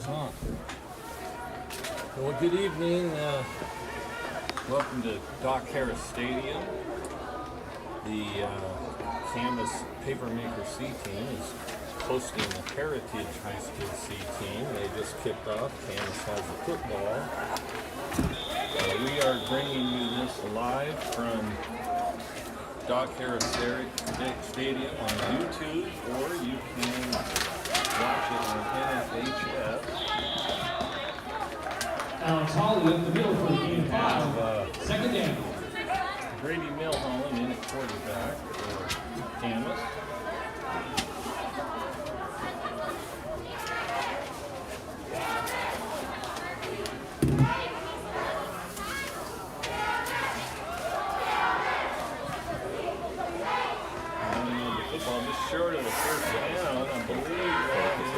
on. Well, good evening. Welcome to Doc Harris Stadium. The Camas Papermaker C team is hosting the Heritage High School C team. They just kicked off. Camas has the football. We are bringing you this live from Doc Harris Stadium on YouTube, or you can watch it on NFHS. Alex Holly up the middle for game 5. Second down. Grady Milholland in at quarterback for Camas. Short of the first down, I believe that is,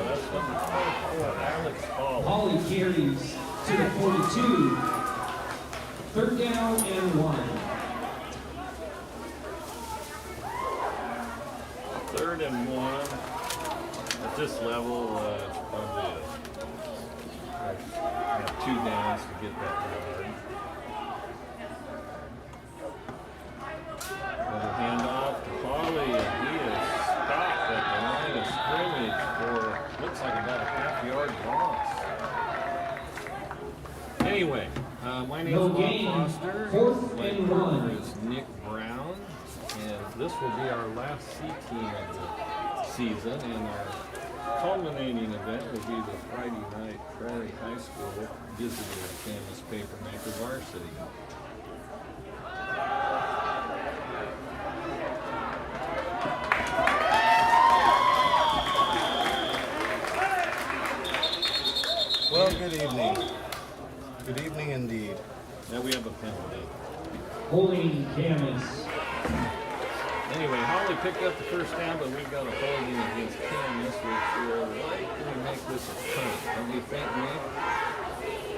that's number 24, Alex Hall. Holly carries to the 42. Third down and 1. Third and 1. At this level, it's probably have 2 downs to get that yard. Another handoff to Holly, and he is stopped at the line of scrimmage for, looks like about a half-yard loss. Anyway, my name is Bob Foster. My partner is Nick Brown, and this will be our last C team of the season, and our culminating event will be the Friday night Prairie High School visiting the Camas Papermaker varsity. Well, good evening. Good evening indeed. Now we have a penalty. Holding Camas. Anyway, Holly picked up the first down, but we've got a holding against Camas, which will likely make this a punt. Don't you think, Nick?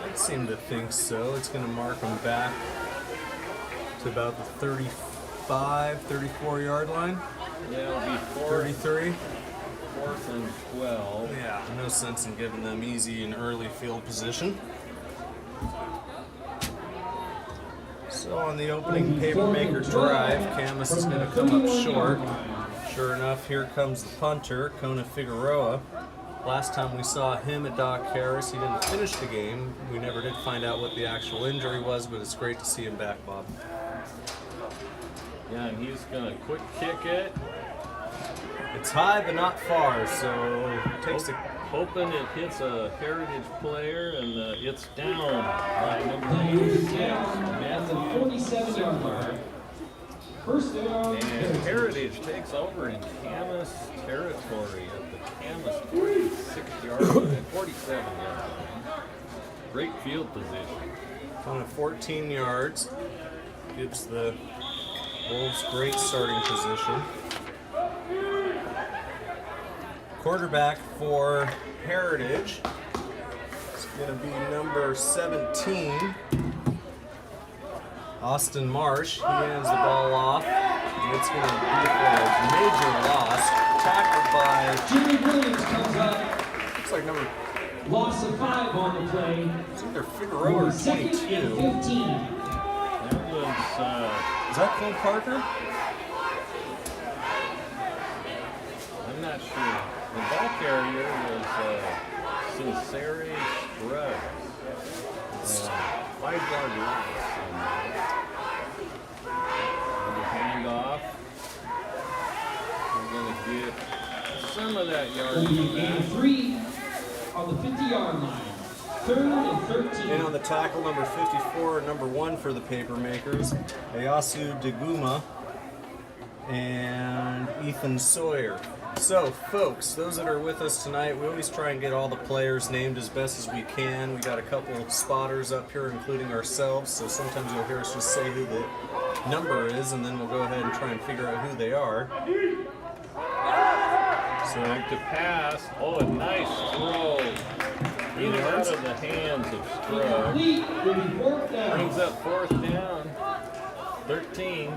I seem to think so. It's going to mark them back to about the 35, 34 yard line. Yeah, it'll be 33. 4th and 12. Yeah, no sense in giving them easy and early field position. So on the opening Papermaker drive, Camas is going to come up short. Sure enough, here comes the punter, Kona Figueroa. Last time we saw him at Doc Harris, he didn't finish the game. We never did find out what the actual injury was, but it's great to see him back, Bob. Yeah, and he's going to quick kick it. It's high but not far, so it takes the... Hoping it hits a Heritage player, and it's down by number 86, Matthew 47-yard line. First down. And Heritage takes over in Camas territory at the Camas 46-yard line, 47-yard line. Great field position. On 14 yards, gives the Wolves great starting position. Quarterback for Heritage is going to be number 17, Austin Marsh. He hands the ball off, and it's going to be for a major loss. Tackled by Jimmy Williams comes up. Looks like number... Loss of 5 on the play. It's either Figueroa or 22. Second and 15. That was... Is that Cole Parker? I'm not sure. The ball carrier was Sincere Scruggs. 5-yard loss. Another handoff. We're going to get some of that yard. Gain 3 on the 50-yard line. 3rd and 13. And on the tackle, number 54, number 1 for the Papermakers, Ayasu Deguma and Ethan Sawyer. So, folks, those that are with us tonight, we always try and get all the players named as best as we can. We got a couple spotters up here, including ourselves, so sometimes you'll hear us just say who the number is, and then we'll go ahead and try and figure out who they are. So back to pass. Oh, a nice throw. In and out of the hands of Scruggs. Brings up 4th down. 13.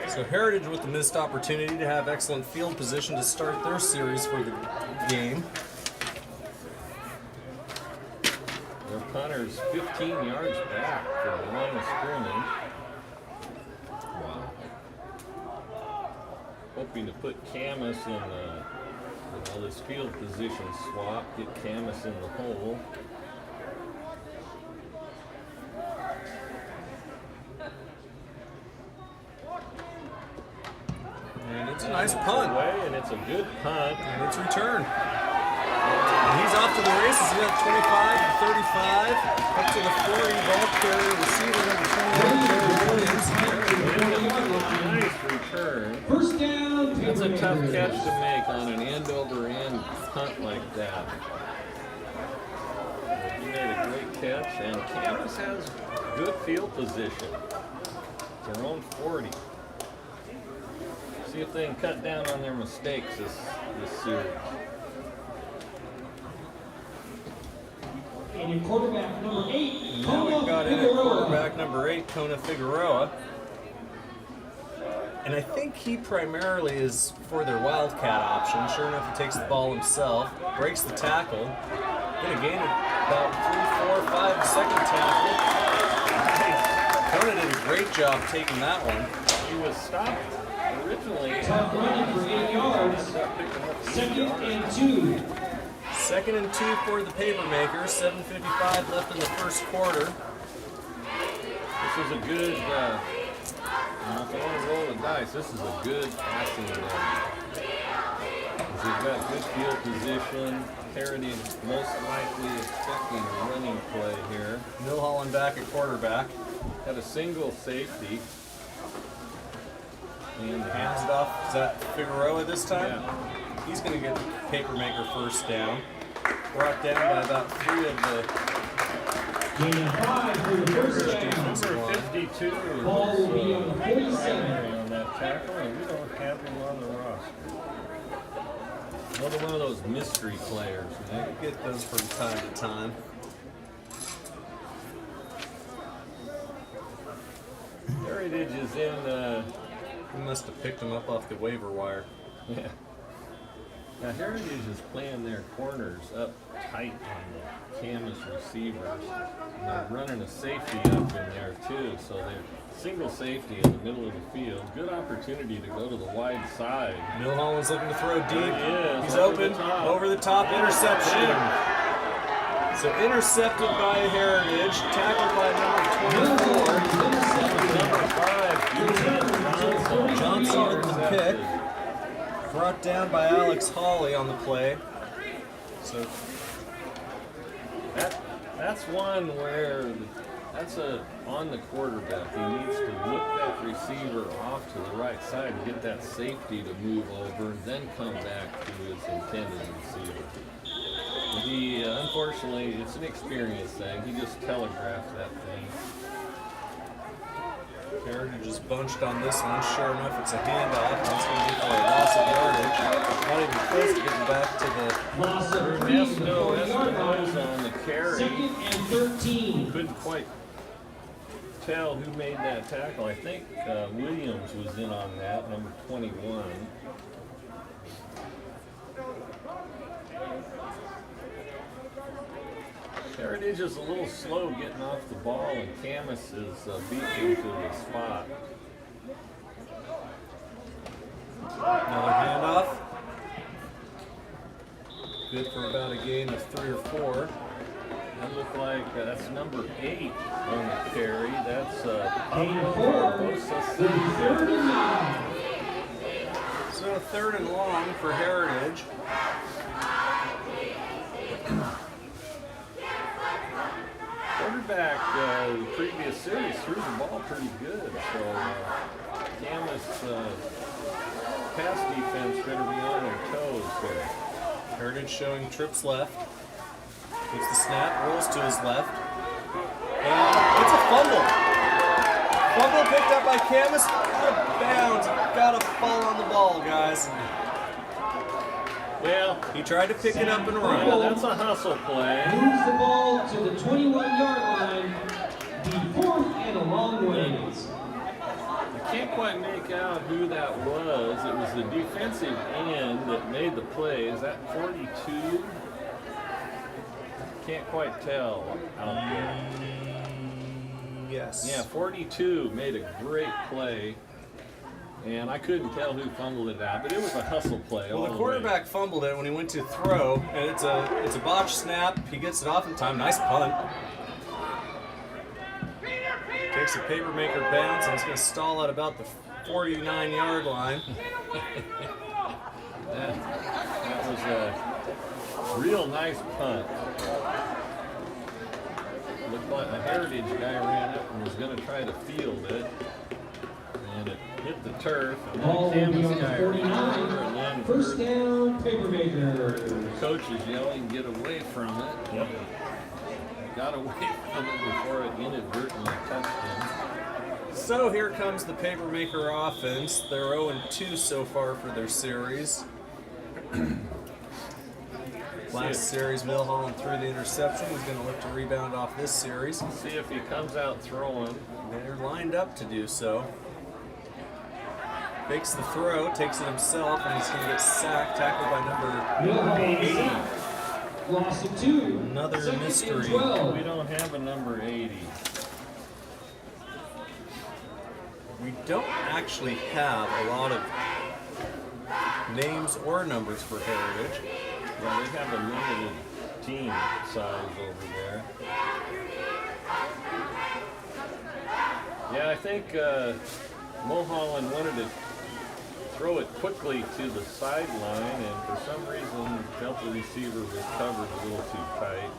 So Heritage with the missed opportunity to have excellent field position to start their series for the game. Their punter's 15 yards back from the line of scrimmage. Wow. Hoping to put Camas in this field position swap, get Camas in the hole. And it's a nice punt. Away, and it's a good punt. And it's returned. And he's off to the races. He's got 25 to 35, up to the 40. Ball carrier, receiver number 21, Jerry Williams. Nice return. First down. That's a tough catch to make on an end-over-end punt like that. He made a great catch, and Camas has good field position. It's their own 40. See if they can cut down on their mistakes this series. And your quarterback number 8. Now we've got in at quarterback number 8, Kona Figueroa. And I think he primarily is for their wildcat option. Sure enough, he takes the ball himself, breaks the tackle. Gonna gain about 3, 4, 5 second tackle. Nice. Kona did a great job taking that one. He was stopped originally. Tough running for 8 yards. Second and 2. Second and 2 for the Papermakers. 7:55 left in the first quarter. This is a good, if you want to roll the dice, this is a good passing game. They've got good field position. Heritage most likely expecting a running play here. Milholland back at quarterback. Got a single safety. And Hands it off. Is that Figueroa this time? Yeah. He's going to get the Papermaker first down. Brought down by about 3 of the Gain of 5 for the first down. Number 52 Ball will be on the was 47. primary on that tackle, and we don't have him on the roster. Another one of those mystery players, man. We get those from time to time. Heritage is in, We must have picked him up off the waiver wire. yeah. Now Heritage is playing their corners up tight on the Camas receivers. And they're running a safety up in there too, so they're single safety in the middle of the field. Good opportunity to go to the wide side. Milholland's looking to throw deep. There he is, He's over open. the top. Over the top. Interception. So intercepted by Heritage. Tackled by number 24. Johnson with the pick. Brought down by Alex Hawley on the play. So That's one where that's on the quarterback. He needs to look that receiver off to the right side and get that safety to move over and then come back to his intended receiver. He, unfortunately, it's an experience thing. He just telegraphed that thing. Heritage is bunched on this one. Sure enough, it's a handoff. And it's going to be for a loss of yardage. Not even close to getting back to the Loss of 3 from the 40-yard Espino's line. on the carry. Second and 13. Couldn't quite tell who made that tackle. I think Williams was in on that, number 21. Heritage is a little slow getting off the ball, and Camas is beating to the spot. another handoff. Good for about a gain of 3 or 4. That looked like that's number 8 on the carry. That's Gain of 4. Barbosa. Third and 9. So 3rd and long for Heritage. Quarterback, the previous series threw the ball pretty good, so Camas pass defense better be on their toes here. Heritage showing trips left. Takes the snap, rolls to his left. And it's a fumble. Fumble picked up by Camas. Out of bounds. Gotta fall on the ball, guys. Well, He tried to pick it up and run. yeah, that's a hustle play. Moves the ball to the 21-yard line. The 4th and a long ways. I can't quite make out who that was. It was the defensive end that made the play. Is that 42? can't quite tell out there. Yes. Yeah, 42 made a great play, and I couldn't tell who fumbled it out, but it was a hustle play. Well, all the way. quarterback fumbled it when he went to throw, and it's a botch snap. He gets it off in time. Nice punt. Takes a paper maker bounce, and it's going to stall at about the 49-yard line. That was a real nice punt. Looked like a Heritage guy ran up and was going to try to field it, and it hit the turf. And Ball then will be Camas on guy ran over, and then first down, Papermaker. the coach is yelling, "Get away from it!" Yep. Got away from it before it inadvertently touched him. So here comes the Papermaker offense. They're 0-2 so far for their series. Last series, Milholland threw the interception. He's going to look to rebound off this series. See if he comes out throwing. They're lined up to do so. Fakes the throw, takes it himself, and he's going to get sacked, tackled by number 80. Loss of 2. Another Second and mystery. 12. We don't have a number 80. We don't actually have a lot of names or numbers for Heritage. Yeah, they have a limited team size over there. Yeah, I think Mulholland wanted to throw it quickly to the sideline, and for some reason felt the receiver was covered a little too tight.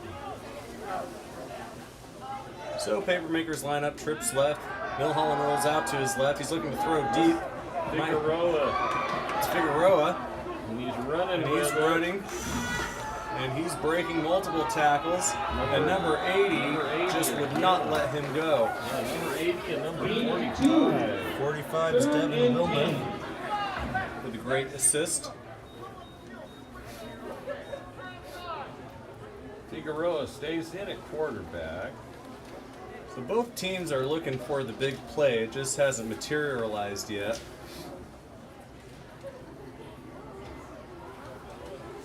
So Papermaker's lineup, trips left. Milholland rolls out to his left. He's looking to throw deep. Figueroa, It's Figueroa. and he's running. And he's with it. running. And he's breaking multiple tackles. And number 80 just would not let him go. Yeah, number 80 and number 45. 45 is Devin Wilman with a great assist. Figueroa stays in at quarterback. So both teams are looking for the big play. It just hasn't materialized yet.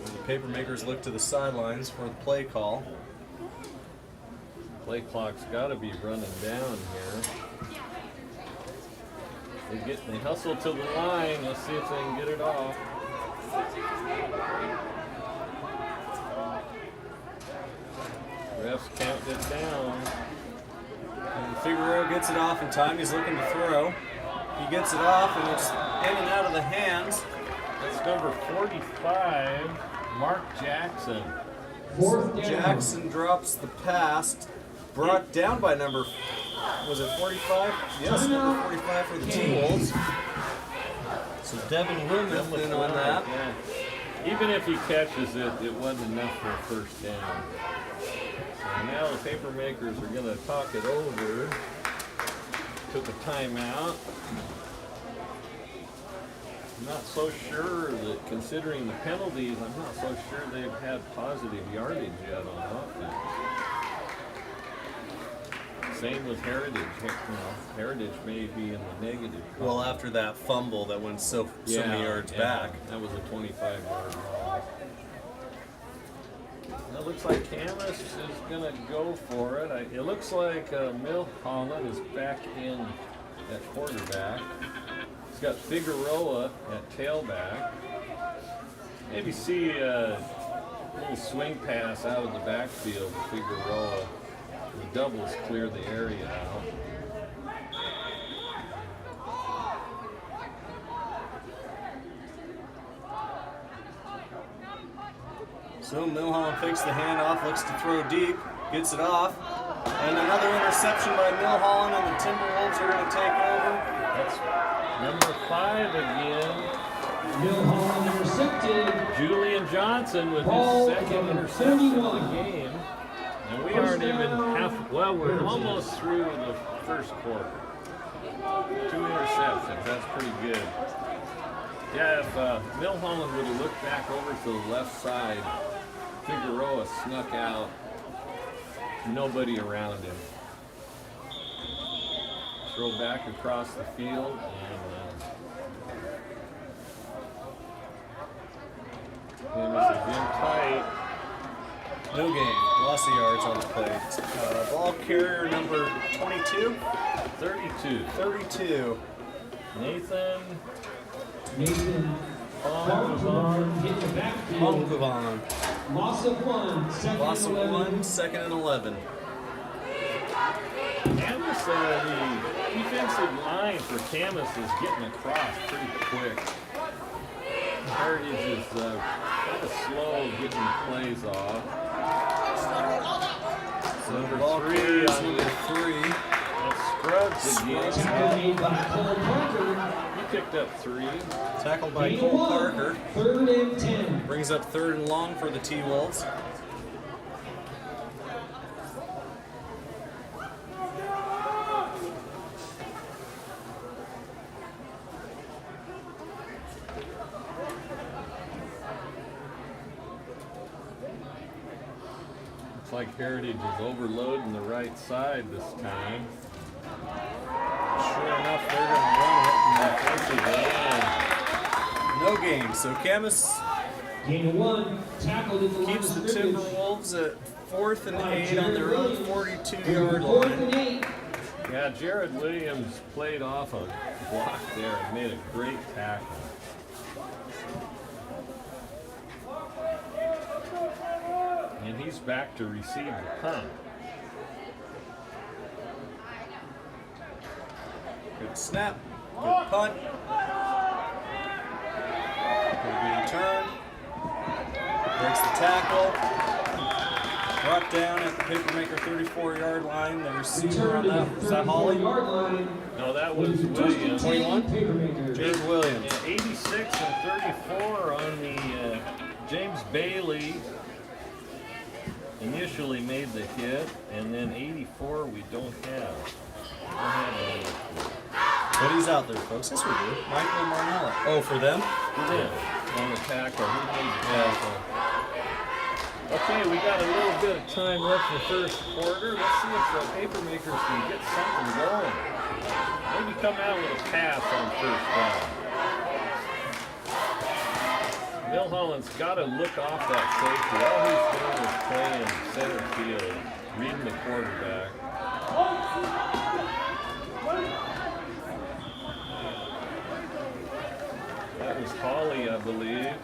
And the Papermakers look to the sidelines for the play call. Play clock's got to be running down here. They hustle to the line. Let's see if they can get it off. Refs count it down. And Figueroa gets it off in time. He's looking to throw. He gets it off, and it's in and out of the hands. That's number 45, Mark Jackson. Fourth down. Jackson drops the pass. Brought down by number, was it 45? Yes, number 45 for the T-Wolves. So Devin Wilman in on that. Yeah. Even if he catches it, it wasn't enough for a first down. So now the Papermakers are going to talk it over. Took a timeout. I'm not so sure that, considering the penalties, I'm not so sure they've had positive yardage yet on offense. Same with Heritage. Heritage may be in the negative. Well, after that fumble that went so many yards back. That was a 25-yard loss. It looks like Camas is going to go for it. It looks like Milholland is back in at quarterback. He's got Figueroa at tailback. Maybe see a little swing pass out of the backfield to Figueroa. The doubles clear the area out. So Milholland fakes the handoff, looks to throw deep, gets it off. And another interception by Milholland, and the Timberwolves are going to take over. That's number 5 again. Milholland intercepted. Julian Johnson with Ball his second from interception of 31. the game. And we aren't even we're almost through the first quarter. 2 interceptions, that's pretty good. Yeah, if Milholland would have looked back over to the left side, Figueroa snuck out, nobody around him. Throw back across the field, and Camas is in tight. No gain. Loss of yards on the play. Ball carrier number 22? 32. 32. Nathan Bonkovan hit the backfield. Bonkovan. Loss of 1, second Loss of and 11. 1, second and 11. Camas, the defensive line for Camas is getting across pretty quick. Heritage is kind of slow getting the plays off. Number Ball 3 carriers on number the 3. Scruggs again. Tackle made by Cole Parker. He picked up 3. Tackled by Gain of Cole 1, Parker. 3rd and 10. Brings up 3rd and long for the T-Wolves. Looks like Heritage is overloading the right side this time. Sure enough, they're going to run it. Defensive line. No game. So Camas Gain of 1, tackled at the line keeps of the scrimmage. Timberwolves at 4th and By 8 on Jared their own Williams. 42-yard 4th line. and 8. Yeah, Jared Williams played off a block there and made a great tackle. And he's back to receive the punt. Good snap. Good punt. Good return. Breaks the tackle. Brought down at the Papermaker 34-yard line. The receiver Return on to that, the was that Holly? 34-yard line. No, that was With first and Williams. 10, Papermaker. Jared Williams. 86 and 34 on the James Bailey. Initially made the hit, and then 84 we don't have. But he's out there, folks. Yes, we do. Michael Marnella. Oh, for them? On the tackle. Who made the tackle? Okay, we got a little bit of time left in the first quarter. Let's see if the Papermakers can get something going. Maybe come out with a pass on first down. Milholland's got to look off that safety. All he's doing is playing center field, reading the quarterback. That was Holly, I believe,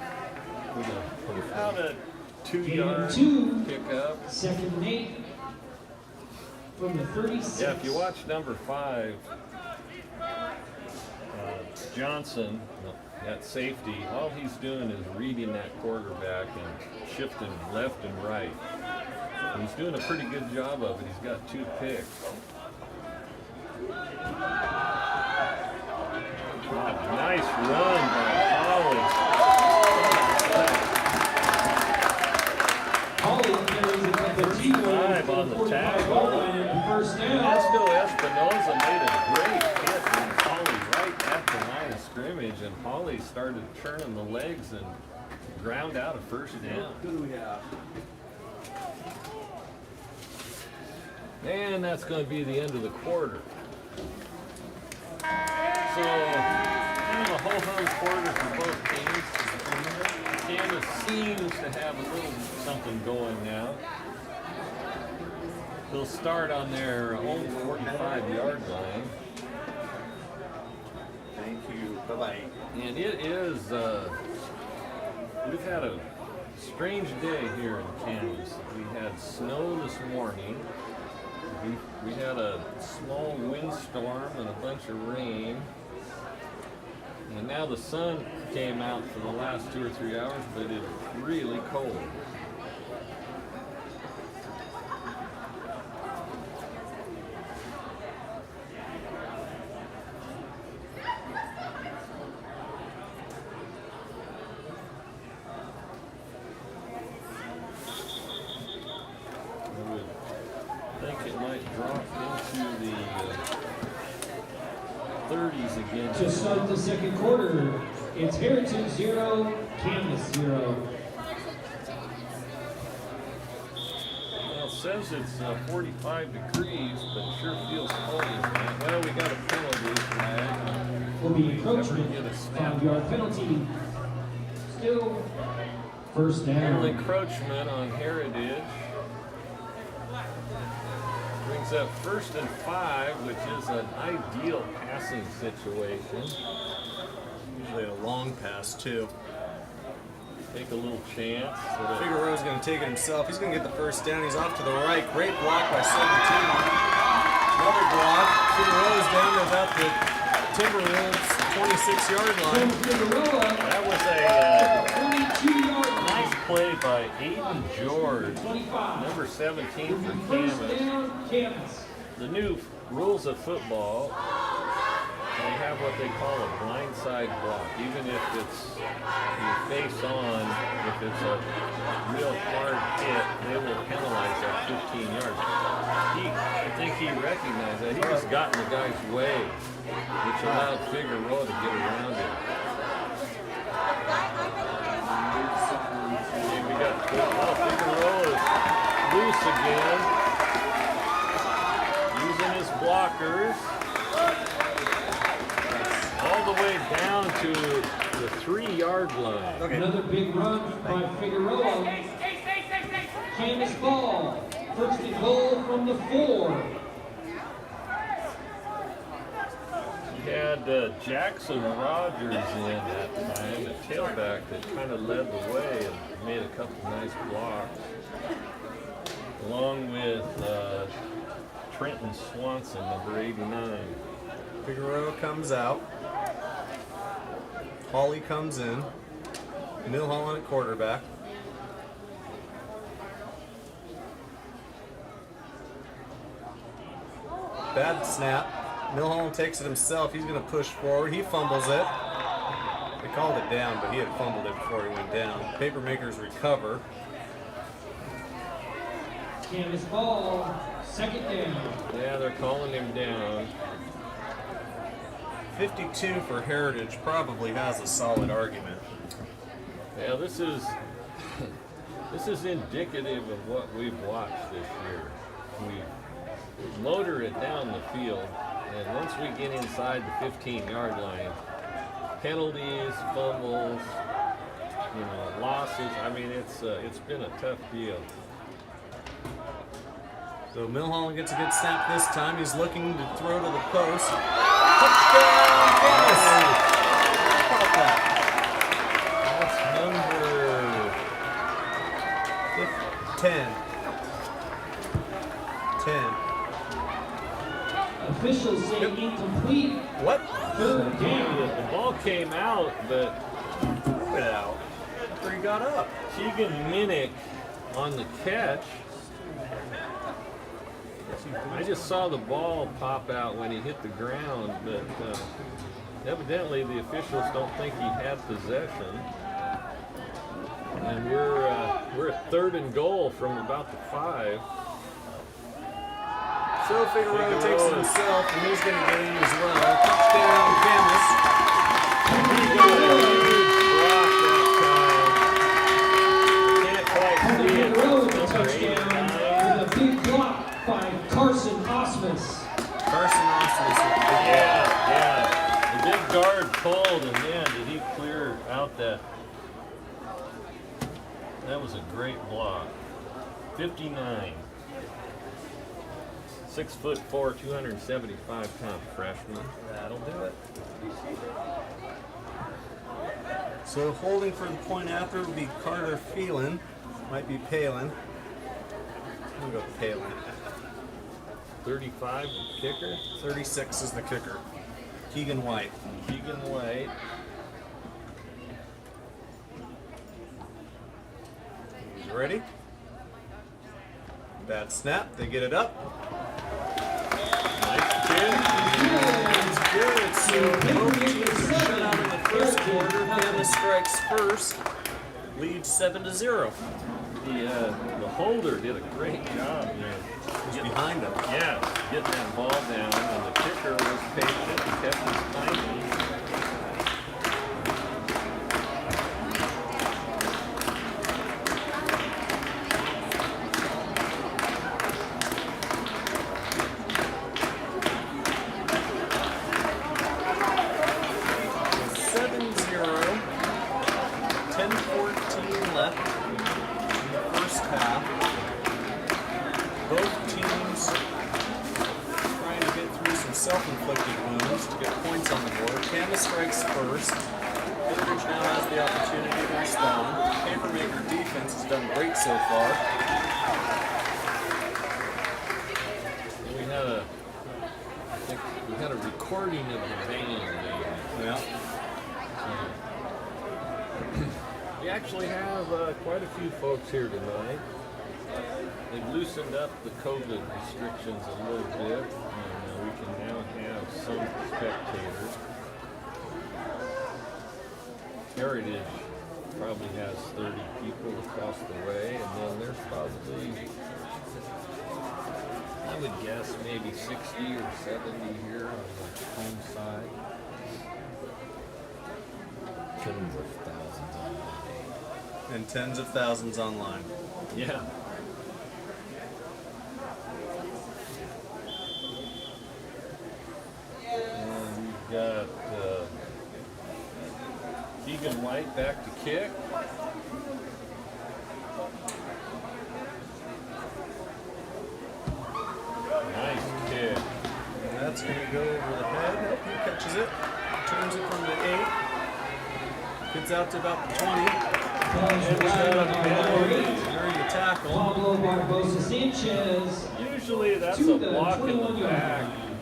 with about a 2-yard Gain of 2. pickup. 2nd and 8. From the 36. Yeah, if you watch number 5, Johnson, at safety, all he's doing is reading that quarterback and shifting left and right. And he's doing a pretty good job of it. He's got 2 picks. Nice run by Holly carries it at the 35 on the tackle. First down. Esco Espinoza made a great hit from Holly right at the line of scrimmage, and Holly started turning the legs and ground out a first down. Who do we have? And that's going to be the end of the quarter. So, kind of a ho-hum quarter for both teams. Camas seems to have a little something going now. They'll start on their own 45-yard line. Thank you. Bye-bye. And it is, we've had a strange day here in Camas. We had snow this morning. We had a small windstorm and a bunch of rain. And now the sun came out for the last 2 or 3 hours, but it's really cold. I think it might drop into the 30s again. To start the second quarter, it's Heritage 0, Camas 0. Well, it says it's 45 degrees, but it sure feels cold as that. Well, we got a penalty flag. Will be encroachment, Never get a snap. 5-yard penalty. Still First Little down. encroachment on Heritage. Brings up 1st and 5, which is an ideal passing situation. Usually a long pass, too. Take a little chance. Figueroa's going to take it himself. He's going to get the first down. He's off to the right. Great block by 17. Another block. Figueroa's down to about the Timberwolves 26-yard line. That was a nice play by Aiden George, number 17 for Camas. The new rules of football, they have what they call a blindside block. Even if it's you face on, if it's a real hard hit, they will penalize that 15 yards. I think he recognized that. He just got in the guy's way, which allowed Figueroa to get around him. And we got Figueroa is loose again, using his blockers. All the way down to the 3-yard line. Okay. Another big run by Figueroa. Camas ball. 1st and goal from the 4. He had Jackson Rogers in that time, a tailback that kind of led the way and made a couple nice blocks, along with Trenton Swanson, number 89. Figueroa comes out. Hawley comes in. Milholland at quarterback. Bad snap. Milholland takes it himself. He's going to push forward. He fumbles it. They called it down, but he had fumbled it before he went down. Papermakers recover. Camas ball. 2nd down. Yeah, they're calling him down. 52 for Heritage probably has a solid argument. Yeah, this is indicative of what we've watched this year. We motor it down the field, and once we get inside the 15-yard line, penalties, fumbles, losses. I mean, it's been a tough deal. So Milholland gets a good snap this time. He's looking to throw to the post. Touchdown, Camas! How about that? Officials 10. say incomplete. What? 3rd down. The ball came out, but Threw it out. After he got up. Keegan Minnick on the catch. I just saw the ball pop out when he hit the ground, but evidently the officials don't think he had possession. And we're at 3rd and goal from about the 5. So Figueroa takes it himself, and he's going to get in as well. Touchdown, Camas. He got a huge block that time. Can't quite see it. Figueroa with a Number touchdown 89. with a big block by Carson Osmus. Carson Osmus with the big Yeah. The big guard pulled, and man, did he clear out that. That was a great block. 59. 6'4", 275-pound freshman. That'll do it. So holding for the point after would be Carter Phelan. Might be Palin. I'm going to go Palin. 35 kicker. 36 is the kicker. Keegan White. Keegan White. He's ready. Bad snap. They get it up. Nice kid. That's good. So both teams are shut out in the first quarter. Camas strikes first. Leads 7-0. The holder did a great job there. He's behind him. Yeah, getting that ball down, and the kicker was patient and kept his timing. half. Both teams trying to get through some self-inflicted wounds to get points on the board. Camas strikes first. Heritage now has the opportunity to respond. Papermaker defense has done great so far. We had a recording of the band. Yeah. We actually have quite a few folks here tonight. They've loosened up the COVID restrictions a little bit, and we can now have some spectators. Heritage probably has 30 people across the way, and then there's probably, I would guess, maybe 60 or 70 here on the home side. Tens of thousands online. And tens of thousands online. Yeah. And we've got Keegan White back to kick. Nice kick. And that's going to go over the head. He catches it. Turns it from the 8. Gets out to about the 20. During the tackle. Pablo Barbosa Sanchez. Usually that's To a the block in the 21-yard back. line.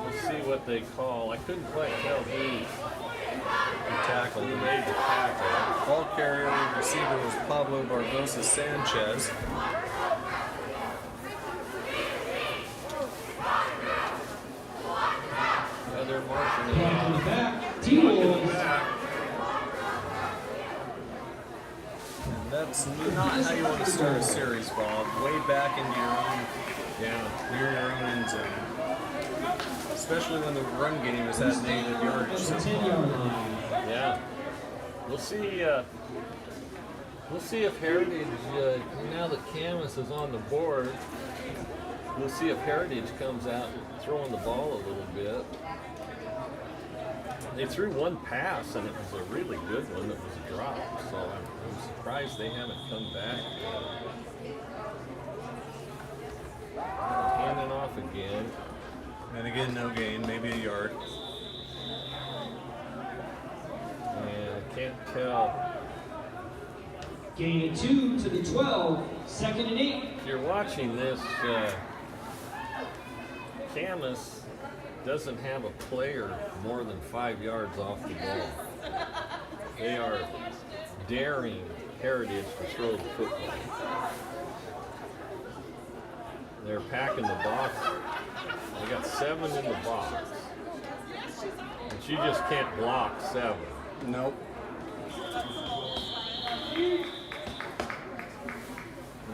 Let's see what they call. I couldn't quite tell who Tackled. made the tackle. Ball carrier receiver was Pablo Barbosa Sanchez. Yeah, they're marching it Back in the off. back. T-Wolves. And that's not how you want to start a series, Bob. Way back into your own, near your own end zone. Especially when the run game is at negative yardage. That's a 10-yard line. Yeah. We'll see if Heritage, now that Camas is on the board, we'll see if Heritage comes out throwing the ball a little bit. They threw one pass, and it was a really good one that was a drop, so I'm surprised they haven't come back. Handing off again. And again, no gain, maybe a yard. And I can't tell. Gain of 2 to the 12. 2nd and 8. If you're watching this, Camas doesn't have a player more than 5 yards off the ball. They are daring Heritage to throw the football. They're packing the box. They got 7 in the box. But you just can't block 7. Nope.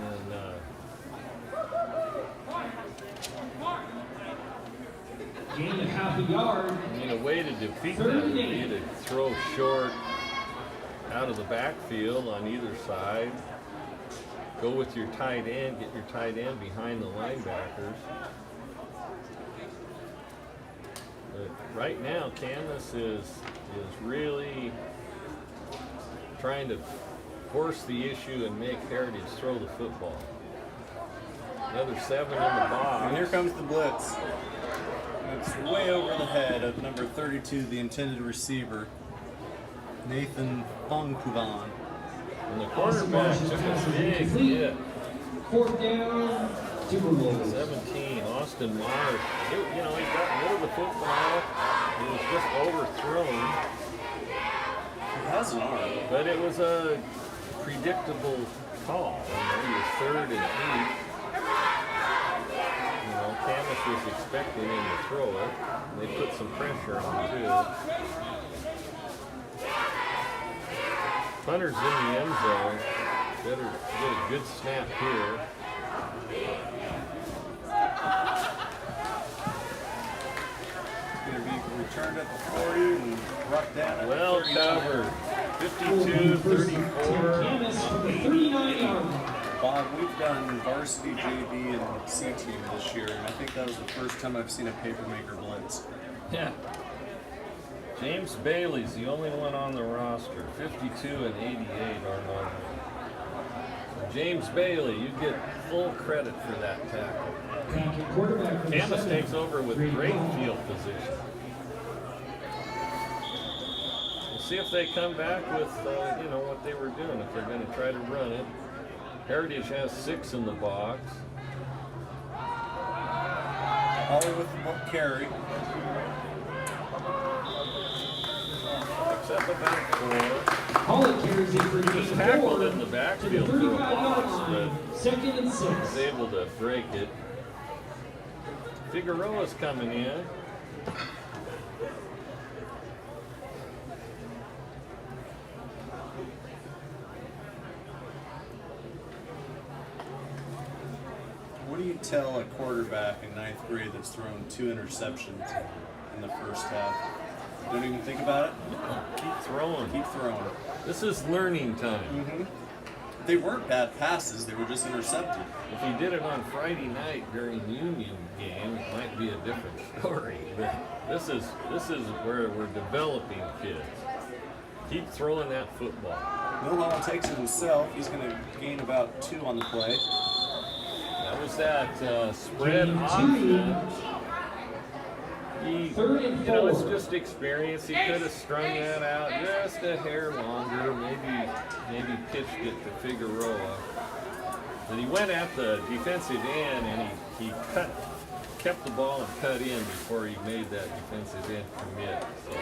And Gain of half a yard. I mean, a way to defeat that would be to throw short out of the backfield on either side. Go with your tight end, get your tight end behind the linebackers. But right now, Camas is really trying to force the issue and make Heritage throw the football. Another 7 in the box. And here comes the blitz. It's way over the head of number 32, the intended receiver, Nathan Fongkuvan. And the quarterback took a big hit. 4th down. Timberwolves. 17, Austin Myers. He got rid of the football. It was just overthrown. He has an arm. But it was a predictable call. He was 3rd and 8. Camas was expecting him to throw it. They put some pressure on him too. Hunter's in the end zone. Better get a good snap here. It's going to be returned at the 40 and brought down at Well the 39. covered. 52-34. Camas from the 39-yard line. Bob, we've done varsity JV and C team this year, and I think that was the first time I've seen a papermaker blitz. Yeah. James Bailey's the only one on the roster. 52 and 88 are on. James Bailey, you get full credit for that tackle. Attacking quarterback for the Camas seven. takes over with Green great ball. field position. We'll see if they come back with, what they were doing, if they're going to try to run it. Heritage has 6 in the box. Holly with the carry. Picks up about 4. Holly carries it for He was gain tackled 4 in the to the backfield for a 35-yard loss, but line. 2nd and 6. was able to break it. Figueroa's coming in. What do you tell a quarterback in 9th grade that's thrown 2 interceptions in the first half? Don't even think about it? Keep throwing. Keep throwing. This is learning time. Mm-hmm. They weren't bad passes, they were just intercepted. If he did it on Friday night during Union game, it might be a different story. But this is where we're developing kids. Keep throwing that football. Milholland takes it himself. He's going to gain about 2 on the play. That was that spread Gain 2. offense. Third and It's 4. just experience. He could have strung that out just a hair longer. Maybe pitched it to Figueroa. And he went at the defensive end and he kept the ball and cut in before he made that defensive end commit. So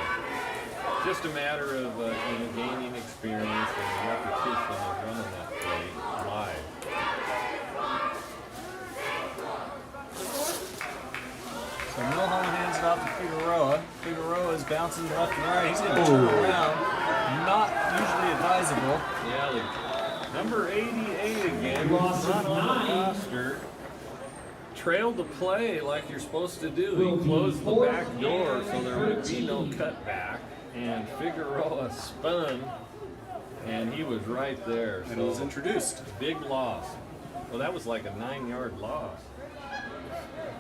just a matter of gaining experience and repetition of running that play live. So Milholland hands it off to Figueroa. Figueroa is bouncing left and right. He's going to turn around. Not usually advisable. Yeah, number 88 again. Loss Not of on the 9. roster. Trailed the play like you're supposed to do. Will He be closed the fourth back door so there would be no 13. cutback. And Figueroa spun, and he was right there. And So it was introduced. big loss. Well, that was like a 9-yard loss.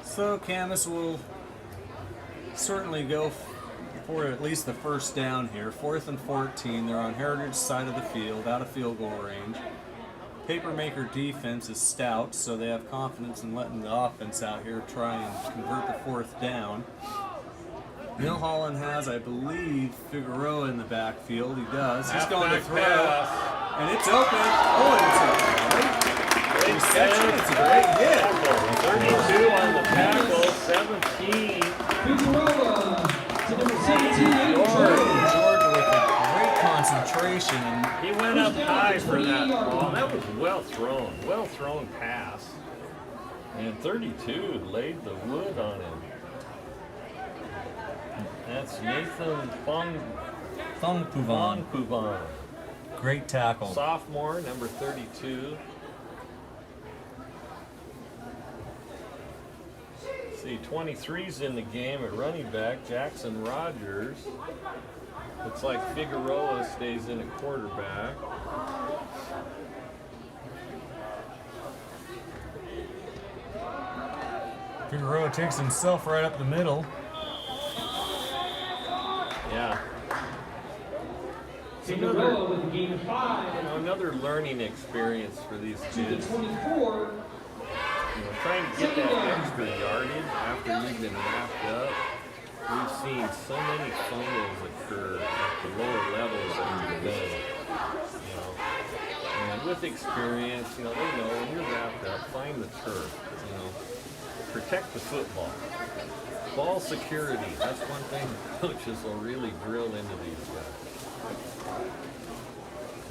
So Camas will certainly go for at least the first down here. 4th and 14. They're on Heritage side of the field, out of field goal range. Papermaker defense is stout, so they have confidence in letting the offense out here try and convert the 4th down. Milholland has, I believe, Figueroa in the backfield. He does. He's going to Halfback throw. pass. And it's open. Oh, it's a great reception. It's a great hit. 32 on the tackle, 17. Figueroa to number 17. George with a great concentration. And He went up high for that ball. That was well thrown pass. And 32 laid the wood on him. That's Nathan Thong Puvan. Puvan. Great tackle. Sophomore, number 32. See, 23's in the game at running back, Jackson Rogers. Looks like Figueroa stays in at quarterback. Figueroa takes himself right up the middle. Yeah. It's Figueroa with a gain of 5. another learning experience for these To the kids. 24. Trying to get that extra yardage after you've been wrapped up. We've seen so many fumbles occur at the lower levels that we've done. And with experience, they know when you're wrapped up, find the turf. Protect the football. Ball security. That's one thing coaches will really drill into these guys.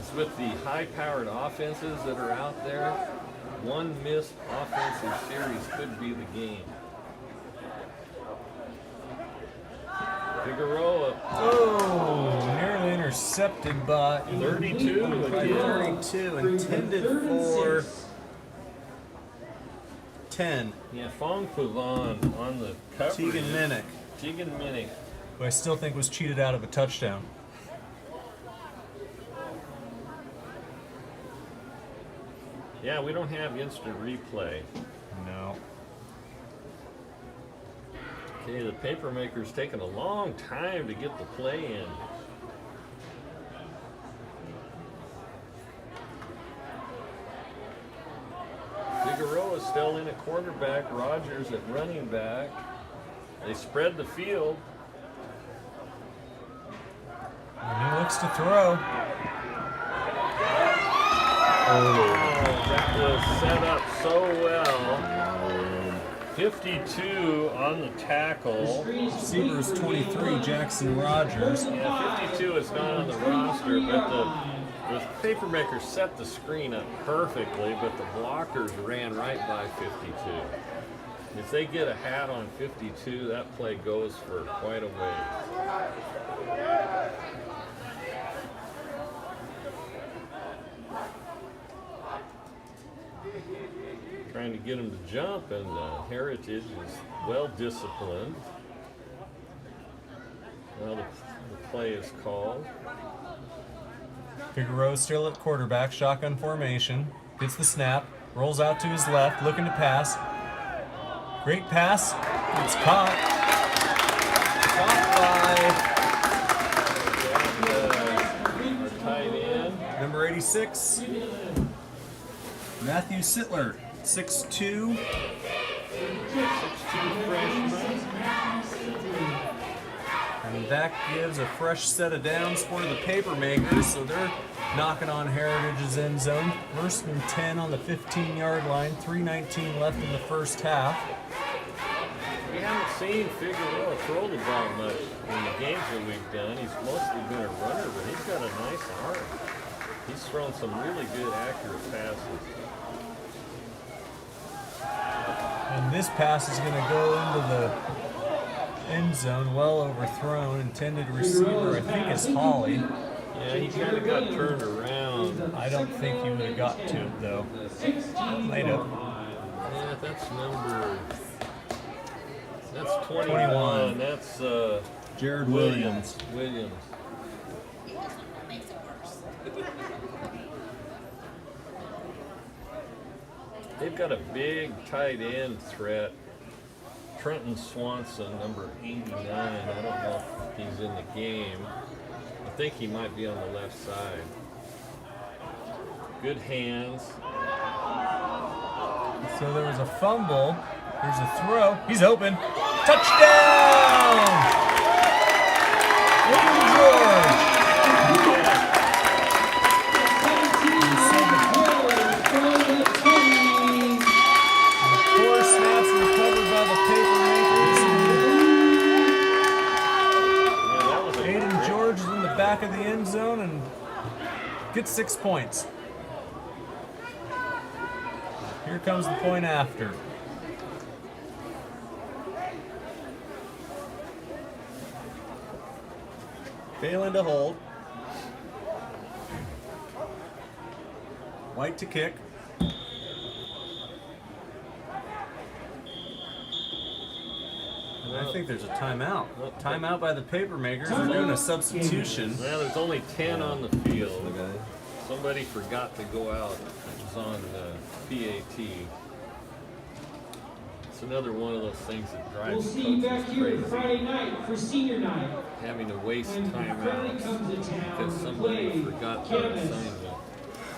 It's with the high-powered offenses that are out there. One missed offensive series could be the game. Figueroa. Oh, nearly intercepted by 32 again. 32, intended for 10. Yeah, Fong Puvan on the coverage. Tegan Minnick, who I still think was cheated out of a touchdown. Yeah, we don't have instant replay. No. Okay, the papermaker's taking a long time to get the play in. Figueroa still in at quarterback, Rogers at running back. They spread the field. And he looks to throw. Oh, that was set up so well. 52 on the tackle. Receivers 23, Jackson Rogers. Yeah, 52 is not on the roster, but the papermakers set the screen up perfectly, but the blockers ran right by 52. If they get a hat on 52, that play goes for quite a ways. Trying to get him to jump, and Heritage is well disciplined. Now the play is called. Figueroa still at quarterback, shotgun formation. Gets the snap, rolls out to his left, looking to pass. Great pass. It's caught. Caught by our tight end. Number 86, Matthew Sittler, 6'2". 6'2" freshman. And that gives a fresh set of downs for the papermakers, so they're knocking on Heritage's end zone. First and 10 on the 15-yard line, 3:19 left in the first half. We haven't seen Figueroa throw the ball much in the games that we've done. He's mostly been a runner, but he's got a nice arm. He's thrown some really good, accurate passes. And this pass is going to go into the end zone, well overthrown. Intended receiver, I think, is Holly. Yeah, he kind of got turned around. I don't think he would have got to it, though. Might have. Yeah, that's number... That's 21. That's Jared Williams. Williams. They've got a big tight end threat. Trenton Swanson, number 89. I don't know if he's in the game. I think he might be on the left side. Good hands. So there was a fumble. There's a throw. He's open. Touchdown! Aiden George. Four snaps recovered by the papermakers. Aiden George is in the back of the end zone and gets 6 points. Here comes the point after. Failing to hold. White to kick. And I think there's a timeout. Timeout by the papermakers. They're doing a substitution. Well, there's only 10 on the field. Somebody forgot to go out. It was on PAT. It's another one of those things that drives We'll see you back here crazy. Friday night for senior night. Having to waste When Friday timeouts comes to town because to somebody play forgot their Camas. assignment.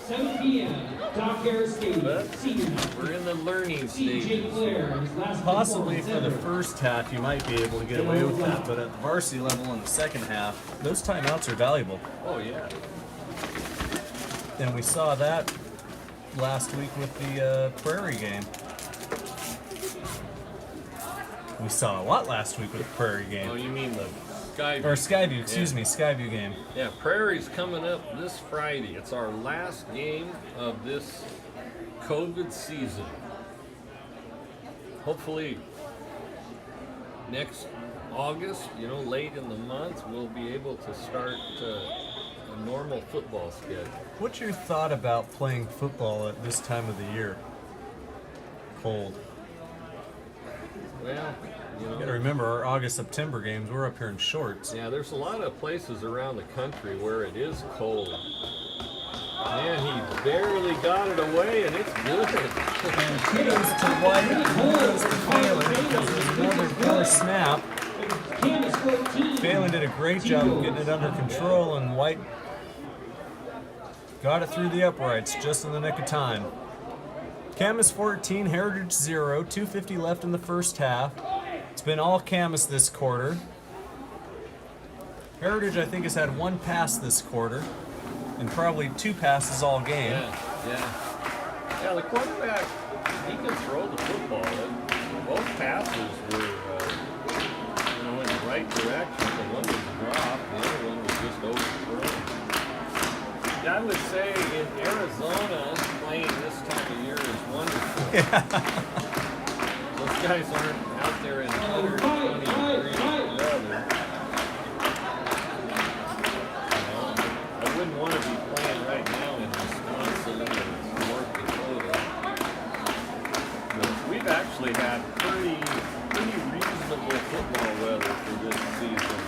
7 p.m. Doc Harris Stadium. But Senior night. we're in the learning See Jake stages Blair here. in his last Possibly for performance the ever. first half, you might be able to get away with that, but at the varsity level in the second half, those timeouts are valuable. Oh, yeah. And we saw that last week with the Prairie game. We saw a lot last week with the Prairie Oh, game. you mean the Skyview? Or Skyview, excuse Yeah. me, Skyview game. Yeah, Prairie's coming up this Friday. It's our last game of this COVID season. Hopefully next August, late in the month, we'll be able to start a normal football schedule. What's your thought about playing football at this time of the year? Cold. Well, You gotta remember, our August-September games, we're up here in shorts. yeah, there's a lot of places around the country where it is cold. Man, he barely got it away, and it's good. And kudos to White, kudos to Phelan, because there's another poor snap. Camas 14. Phelan did a great job of getting it under control, and White got it through the uprights just in the nick of time. Camas 14, Heritage 0, 2:50 left in the first half. It's been all Camas this quarter. Heritage, I think, has had one pass this quarter, and probably 2 passes all game. Yeah, the quarterback, he can throw the football. Both passes were, in the right direction. The one was dropped, the other one was just overthrown. I would say in Arizona, playing this time of year is wonderful. Those guys aren't out there in 120 degree weather. I wouldn't want to be playing right now in Wisconsin or North Dakota. But we've actually had pretty reasonable football weather for this season.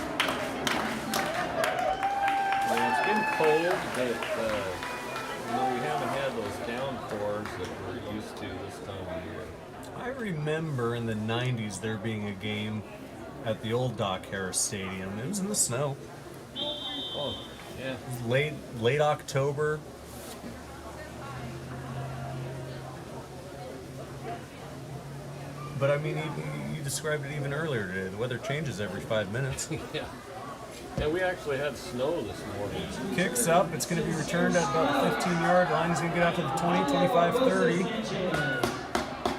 It's been cold, but we haven't had those downpours that we're used to this time of year. I remember in the 90s there being a game at the old Doc Harris Stadium. It was in the snow. Oh, yeah. It was late October. But I mean, you described it even earlier today. The weather changes every 5 minutes. Yeah. Yeah, we actually had snow this morning. Kicks up. It's going to be returned at about the 15-yard line. He's going to get out to the 20, 25, 30.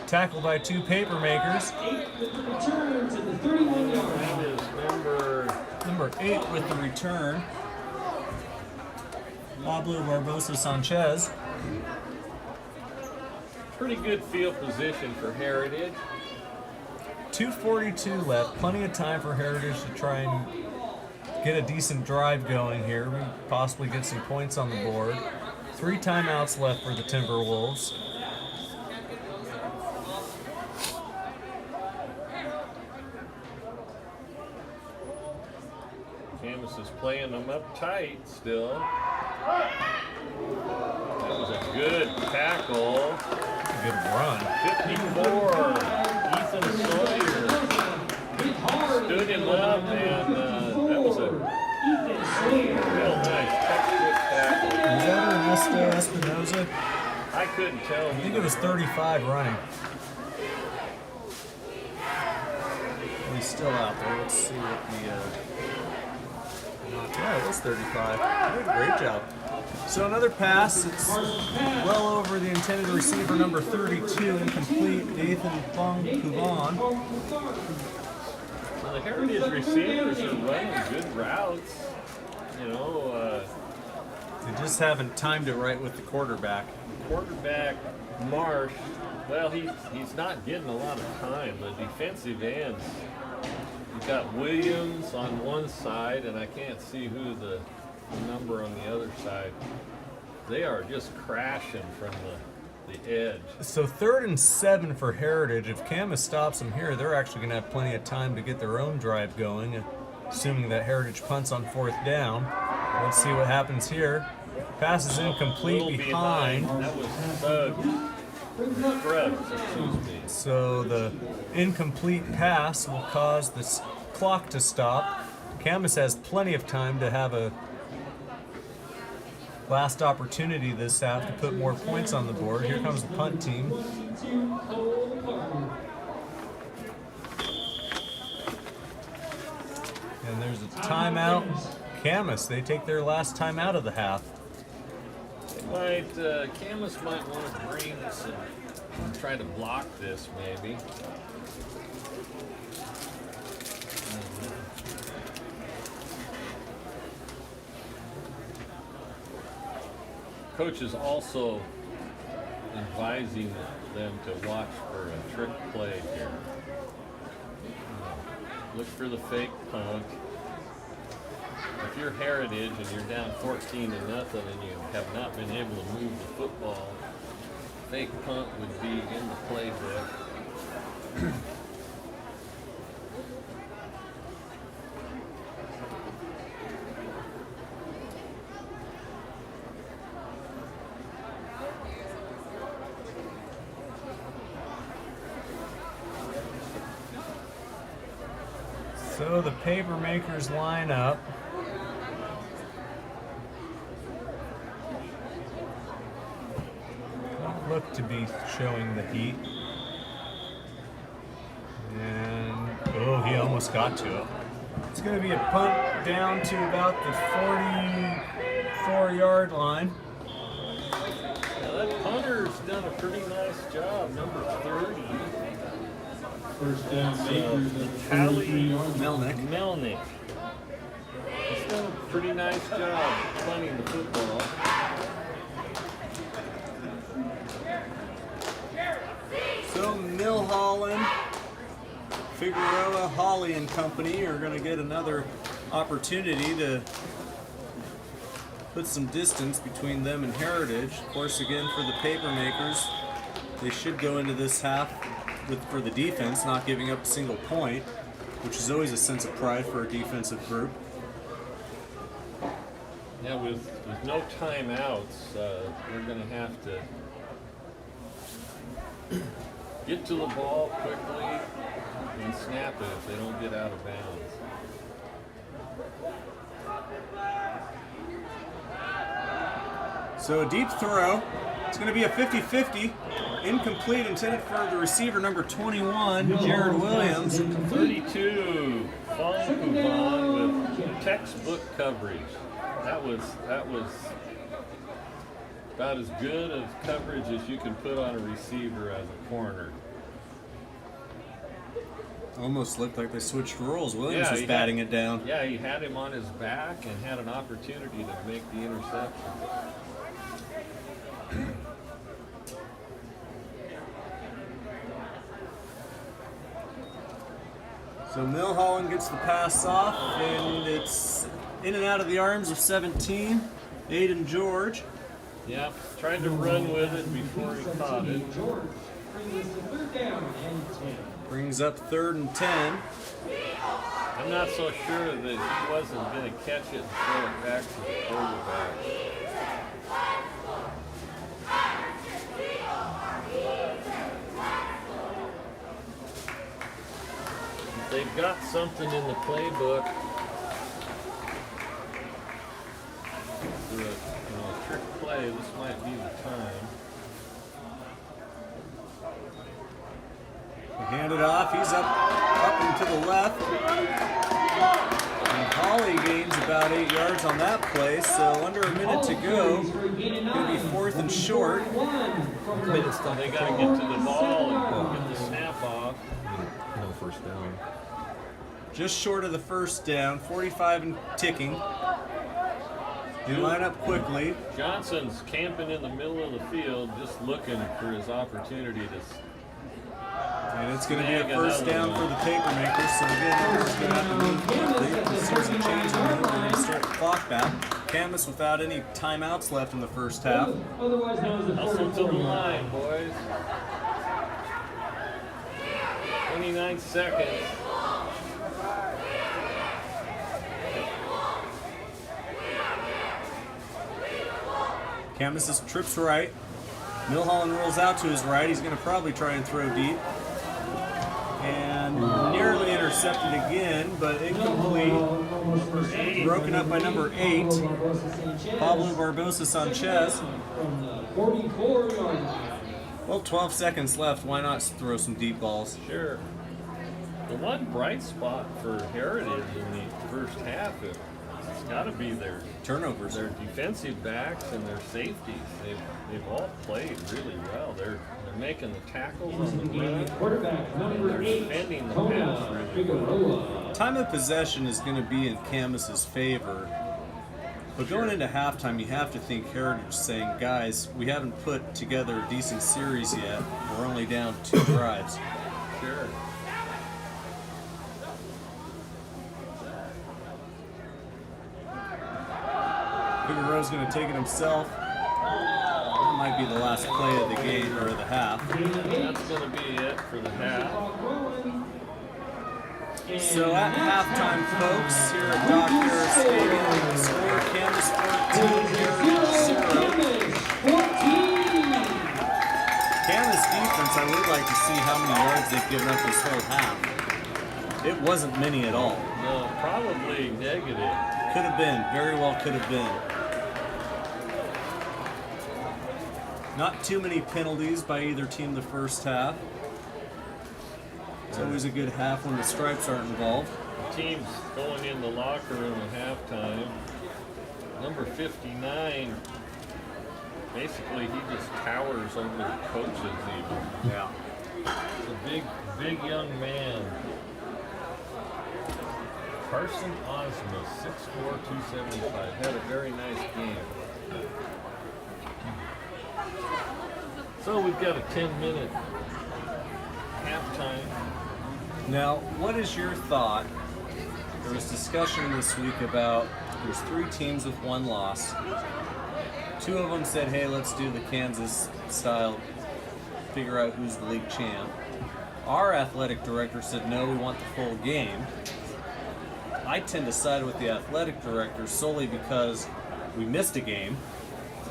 Tackled by 2 paper makers. That is Number 8 with the return. Pablo Barbosa Sanchez. pretty good field position for Heritage. 2:42 left. Plenty of time for Heritage to try and get a decent drive going here. Possibly get some points on the board. 3 timeouts left for the Timberwolves. Camas is playing them up tight still. That was a good tackle. Good run. 54. Ethan Sawyer stood him up, and that was a real nice textbook tackle. Was that Ernesto Espinoza? I couldn't tell. I think it was 35 running. He's still out there. Let's see what the... yeah, it was 35. Great job. So another pass. It's well over the intended receiver, number 32, incomplete, Nathan Fung Kuvan. Well, the Heritage receivers are running good routes. You know, They just haven't timed it right with the quarterback. quarterback Marsh, well, he's not getting a lot of time. The defensive ends, you've got Williams on one side, and I can't see who the number on the other side. They are just crashing from the edge. So 3rd and 7 for Heritage. If Camas stops them here, they're actually going to have plenty of time to get their own drive going, assuming that Heritage punts on 4th down. Let's see what happens here. Pass is incomplete behind. That was Scruggs, excuse me. So the incomplete pass will cause the clock to stop. Camas has plenty of time to have a last opportunity this half to put more points on the board. Here comes the punt team. And there's a timeout. Camas, they take their last time out of the half. Camas might want to bring some, try to block this maybe. Coach is also advising them to watch for a trick play here. Look for the fake punt. If you're Heritage and you're down 14-0 and you have not been able to move the football, fake punt would be in the playbook. So the paper makers line up. look to be showing the heat. And, oh, he almost got to it. It's going to be a punt down to about the 44-yard line. Now that punter's done a pretty nice job, number 30. First down, Melnick. He's done a pretty nice job punting the football. So Milholland, Figueroa, Holly and company are going to get another opportunity to put some distance between them and Heritage. Of course, again, for the Papermakers, they should go into this half for the defense, not giving up a single point, which is always a sense of pride for a defensive group. Yeah, with no timeouts, we're going to have to get to the ball quickly and snap it if they don't get out of bounds. So a deep throw. It's going to be a 50-50. Incomplete, intended for the receiver, number 21, Jared Williams. 32, Fong with textbook coverage. That was about as good of coverage as you can put on a receiver as a corner. Almost looked like they switched roles. Williams was batting it down. Yeah, he had him on his back and had an opportunity to make the interception. So Milholland gets the pass off, and it's in and out of the arms of 17, Aiden George. Yeah, tried to run with it before he caught it. Brings up 3rd and 10. I'm not so sure that he wasn't going to catch it and throw it back to the quarterback. If they've got something in the playbook for a trick play, this might be the time. Hand it off. He's up and to the left. And Holly gains about 8 yards on that play, so under a minute to go. Going to be 4th and short. They got to get to the ball and get the snap off. No first down. Just short of the first down, 45 and ticking. They line up quickly. Johnson's camping in the middle of the field, just looking for his opportunity to. And it's going to be a first down for the Papermakers. So again, we're going to have to move quickly. As soon as it changes, we're going to start the clock back. Camas without any timeouts left in the first half. Hustle to the line, boys. 29 seconds. Camas trips right. Milholland rolls out to his right. He's going to probably try and throw deep. And nearly intercepted again, but incomplete. Broken up by number 8, Pablo Barbosa Sanchez. Well, 12 seconds left. Why not throw some deep balls? Sure. The one bright spot for Heritage in the first half, it's got to be their Turnovers. Their defensive backs and their safeties. They've all played really well. They're making the tackles on the run. And they're defending the pass really well. Time of possession is going to be in Camas's favor. But going into halftime, you have to think Heritage saying, guys, we haven't put together a decent series yet. We're only down 2 drives. Sure. Figueroa's going to take it himself. That might be the last play of the game, or the half. That's going to be it for the half. So at halftime, folks, here at Doc Harris Stadium, the score Camas 14, Camas defense, I would like to see how many yards they've given up this whole half. It wasn't many at all. No, probably negative. Could have been, very well could have been. Not too many penalties by either team the first half. It's always a good half when the stripes aren't involved. Teams going in the locker room at halftime. Number 59, basically he just towers over the coaches even. Yeah. He's a big young man. Carson Osma, 6'4", 275. Had a very nice game. So we've got a 10-minute halftime. Now, what is your thought? There was discussion this week about there's 3 teams with 1 loss. 2 of them said, hey, let's do the Kansas style, figure out who's the league champ. Our athletic director said, no, we want the full game. I tend to side with the athletic director solely because we missed a game,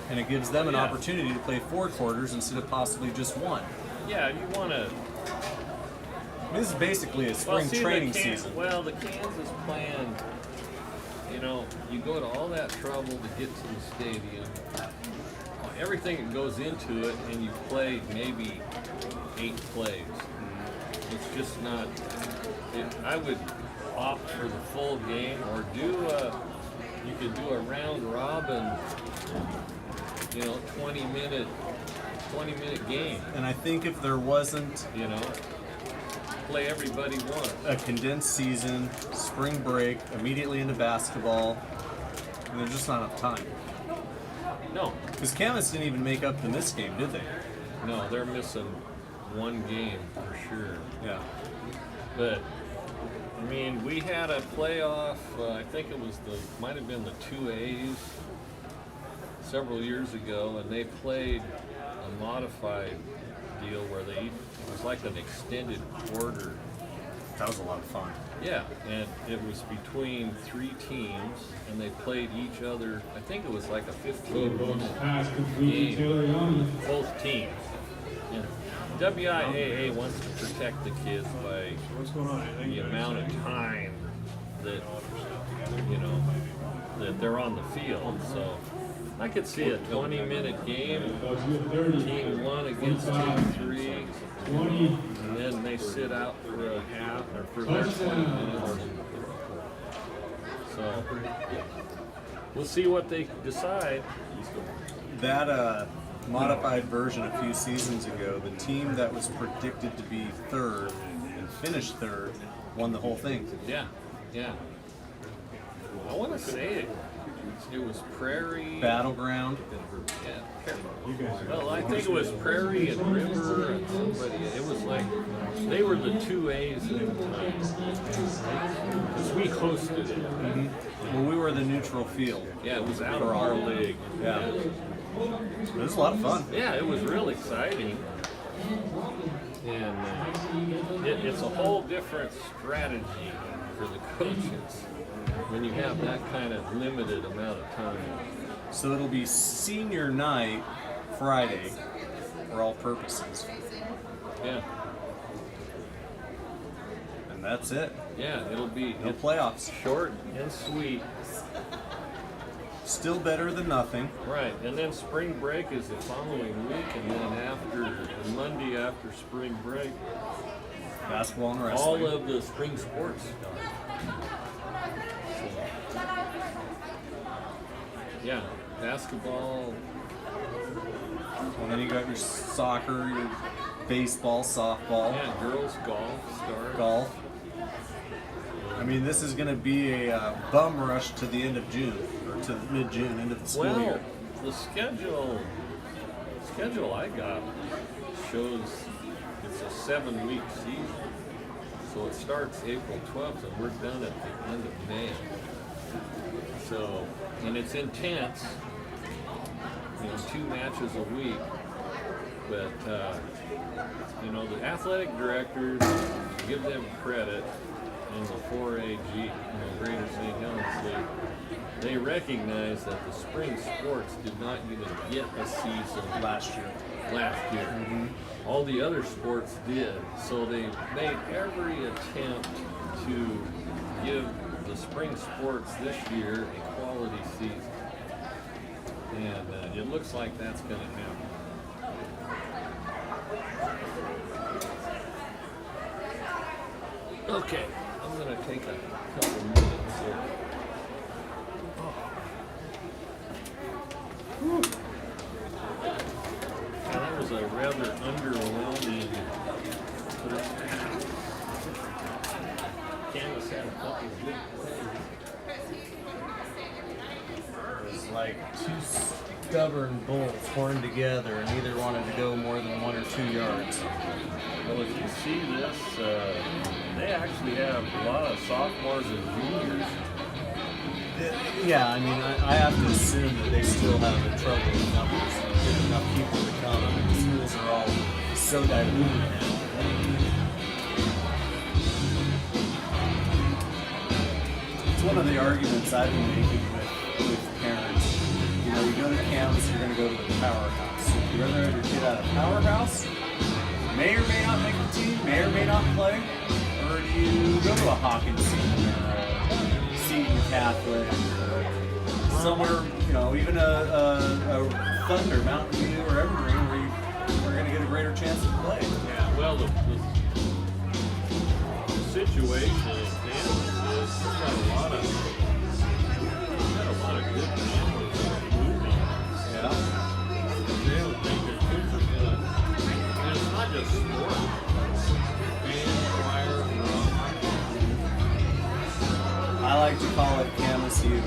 and it gives them an opportunity to play 4 quarters instead of possibly just 1. Yeah, you want to. This is basically a spring training season. Well, the Kansas plan, you know, you go to all that trouble to get to the stadium, everything that goes into it, and you play maybe 8 plays. It's just not. I would opt for the full game, or you could do a round robin, 20-minute game. And I think if there wasn't, play everybody once. a condensed season, spring break, immediately into basketball, and there's just not enough time. No, Because Camas didn't even make up the missed game, did they? no, they're missing 1 game for sure. Yeah. But I mean, we had a playoff. I think it was might have been the 2As several years ago, and they played a modified deal where it was like an extended quarter. That was a lot of fun. Yeah, and it was between 3 teams, and they played each other. I think it was like a 15-minute game, both teams. And WIAA wants to protect the kids by the amount of time that that they're on the field. So I could see a 20-minute game, team 1 against team 3, and then they sit out for a half or for their 20 minutes. So we'll see what they decide. That modified version a few seasons ago, the team that was predicted to be 3rd and finished 3rd won the whole thing. Yeah. I want to say it was Prairie. Battleground. Yeah. Well, I think it was Prairie and River and somebody. It was like they were the 2As at the time. Because we hosted it. Mm-hmm. Well, we were the neutral field. Yeah, it was out of our league. Yeah. It was a lot of fun. Yeah, it was real exciting. And it's a whole different strategy for the coaches when you have that kind of limited amount of time. So it'll be senior night Friday for all purposes. Yeah. And that's it. Yeah, it'll be No playoffs. short and sweet. Still better than nothing. Right, and then spring break is the following week, and then Monday after spring break, Basketball and wrestling. all of the spring sports start. So, yeah, basketball. And then you got your soccer, your baseball, softball, Yeah, girls golf start. golf. I mean, this is going to be a bum rush to the end of June, or to mid-June, into the school Well, year. the schedule I got shows it's a 7-week season. So it starts April 12th and we're done at the end of May. So, and it's intense, 2 matches a week. But, the athletic directors, give them credit in the 4AG, Greater St. Helens League. They recognize that the spring sports did not even get a season Last year. Mm-hmm. All the other sports did, so they made every attempt to give the spring sports this year a quality season, and it looks like that's going to happen. Okay, I'm gonna take a couple minutes here. Whew. Yeah, that was a rather underwhelming first half. Camas had a couple of good plays. It was like two stubborn bulls horned together, and neither wanted to go more than 1 or 2 yards. Well, if you see this, they actually have a lot of sophomores and juniors. Yeah, I mean, I have to assume that they still have trouble with numbers, get enough people to come. I mean, the schools are all so diluted now. It's one of the arguments I've been making with parents. You know, you go to Camas, you're going to go to the powerhouse. If you rather have your kid at a powerhouse, may or may not make the team, may or may not play, or do you go to a Hawkins team or a Seton Catholic or somewhere, you know, even a Thunder, Mountain View, or Evergreen where you are going to get a greater chance to play. Yeah, well, the situation in Camas is we've got a lot of good families that are moving. Yeah. They don't think their kids are good. And it's not just sport. Band, choir, drum. I like to call it Camas U. There's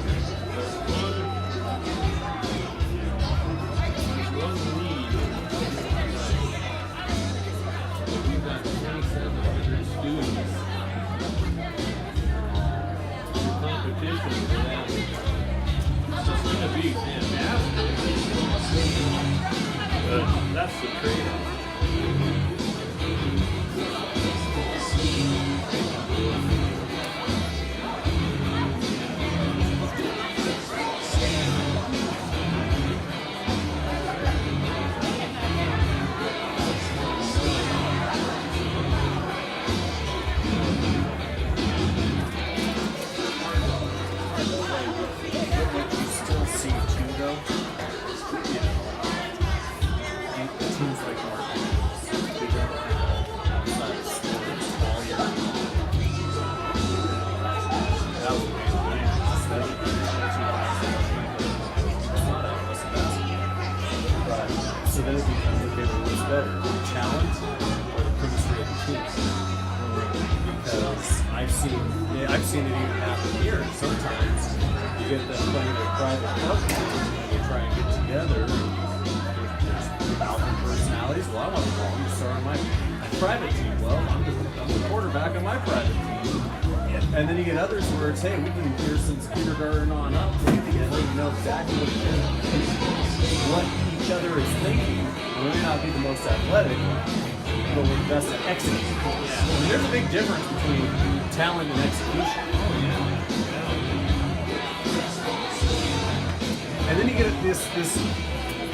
one need. We've got 2,700 students. The competition for that. It's going to be fantastic. But that's the trade-off. What you still see too, though, you know, teams like Marquette, they don't have outside of sports all year long. That was amazing, especially it's not a less basketball. But so then it becomes, okay, well, what's better, the talent or the chemistry of the team? Because I've seen it even happen here. Sometimes you get them playing their private partner, and they try and get together. There's alpha personalities. Well, I want to go on star on my private team. Well, I'm the quarterback on my private team. And then you get others where it's, hey, we've been here since kindergarten on up, playing together. We know exactly what each other is thinking. We may not be the most athletic, but we're the best at executing. And there's a big difference between talent and execution. And then you get this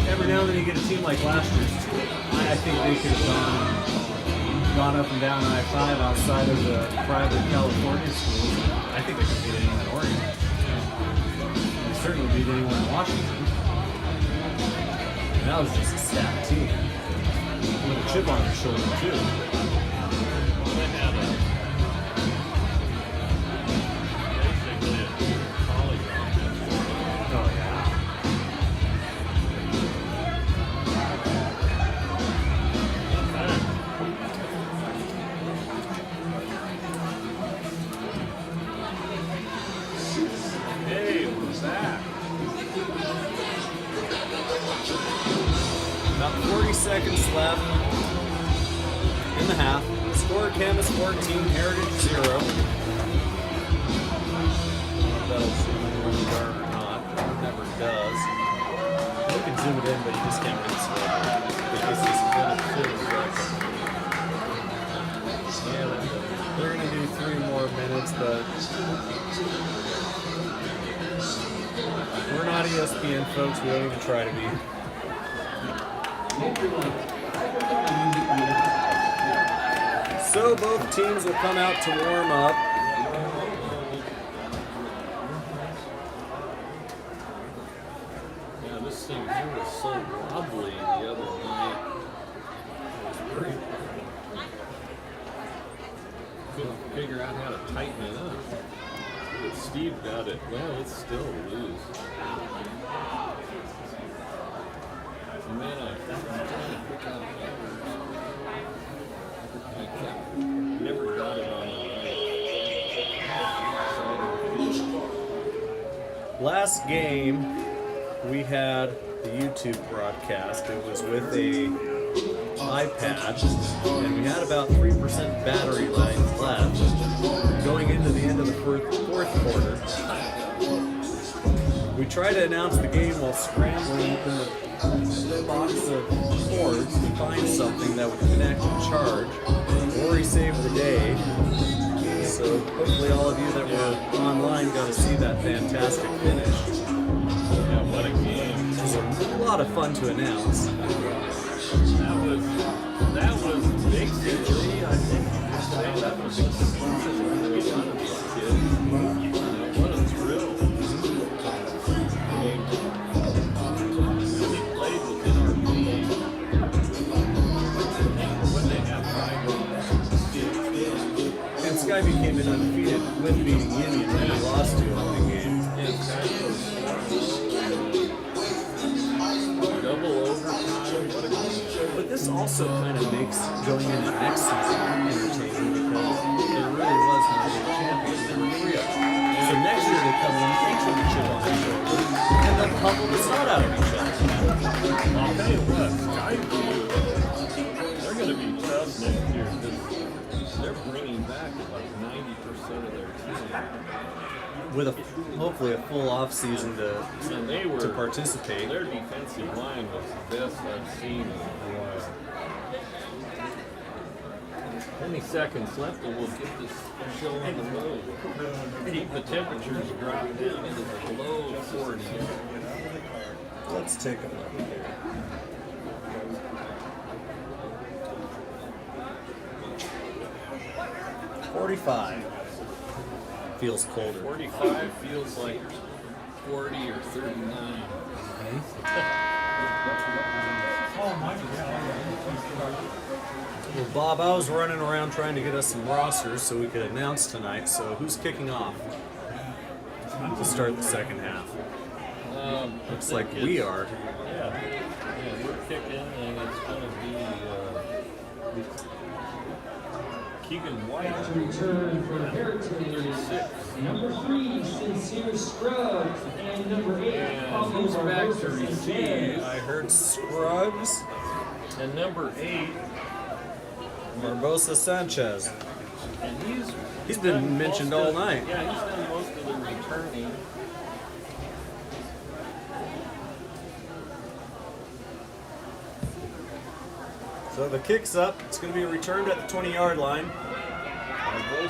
every now and then you get a team like last year's team. I think they could have gone up and down I-5 outside of the private California schools. I think they could beat anyone in Oregon. They certainly beat anyone in Washington. And that was just a stacked team. With a chip on their shoulder, too. Well, they had basically a college offense. Oh, yeah. Hey, we're back. About 40 seconds left in the half. Score Camas 14, Heritage 0. I don't know if that'll zoom in on the guard or not. It never does. You can zoom it in, but you just can't really see it. Because it's yeah, they're going to do 3 more minutes, but we're not ESPN folks. We don't even try to be. So both teams will come out to warm up. Yeah, this thing here was so wobbly the other night. It was pretty. Couldn't figure out how to tighten it up. But Steve got it. Well, it's still loose. And then I'm trying to pick out I never got it on the Last game, we had the YouTube broadcast. It was with a iPad, and we had about 3% battery life left going into the end of the fourth quarter. We tried to announce the game while scrambling in the box of cords to find something that would connect and charge. Rory saved the day. So hopefully all of you that were online got to see that fantastic finish. Yeah, what a game. It was a lot of fun to announce. That was basically, I think, that was exclusive to the kids. What a thrill. We played within our league. When they have 5 And Skyview came in undefeated with beating Union when they lost to opening game. double overtime. What a game. But this also kind of makes going into next season entertaining because there really was no big champion. There were 3 of them. So next year they come in, each with a chip on their shoulder, and they'll pummel the snot out of each other. I'll tell you what, Skyview, they're going to be tough next year because they're bringing back like 90% of their team. With hopefully a full off season to participate. Their defensive line was the best I've seen in a while. 20 seconds left and we'll get this show on the road. Keep the temperatures dropping down into the below 40s. Let's take a look here. $45. Feels colder. 45 feels like 40 or 39. Well, Bob, I was running around trying to get us some rosters so we could announce tonight. So who's kicking off to start the second half? Looks like we are. Yeah, we're kicking, and it's going to be Keegan White. To return for Heritage, 36. number 3, Sincere Scruggs, and number 8, And who's back to receive? I heard Scruggs And number 8, Barbosa Sanchez. and He's been done mentioned most all of- night. Yeah, he's done most of the returning. So the kick's up. It's going to be returned at the 20-yard line.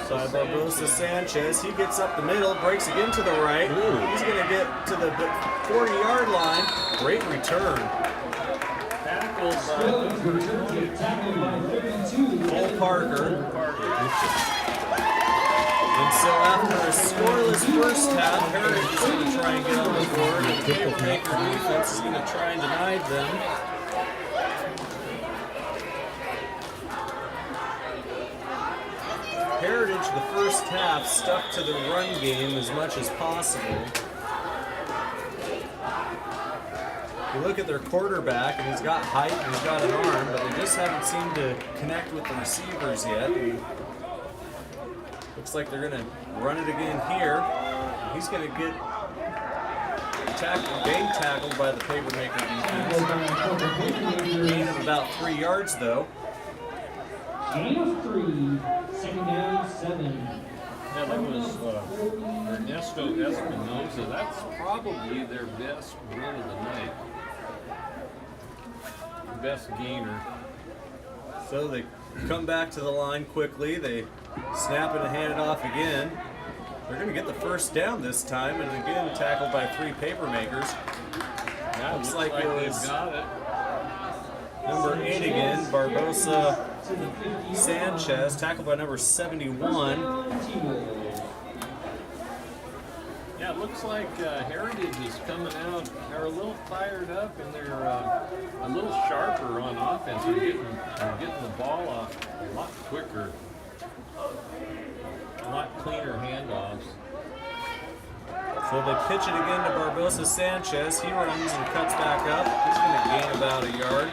By Barbosa Sanchez. He gets up the middle, breaks again to the right. He's going to get to the 40-yard line. Great return. Tackled Scruggs returned, tackled by 32. Cole Parker. And so after a scoreless first half, Heritage is going to try and get on the board. And the Papermaker defense is going to try and deny them. Heritage, the first half, stuck to the run game as much as possible. You look at their quarterback, and he's got height and he's got an arm, but they just haven't seemed to connect with the receivers yet. Looks like they're going to run it again here. He's going to get gang tackled by the Papermaker defense. Gain of about 3 yards, though. Gain of 3, second down, 7. Yeah, that was Ernesto Espinoza. That's probably their best run of the night. Best gainer. So they come back to the line quickly. They snap it and hand it off again. They're going to get the first down this time, and again tackled by 3 Papermakers. That Looks like it they've was got it. number 8 again, Barbosa Sanchez, tackled by number 71. Yeah, it looks like Heritage is coming out. They're a little fired up and they're a little sharper on offense. They're getting the ball off a lot quicker. cleaner handoffs. So they pitch it again to Barbosa Sanchez. He runs and cuts back up. He's going to gain about a yard.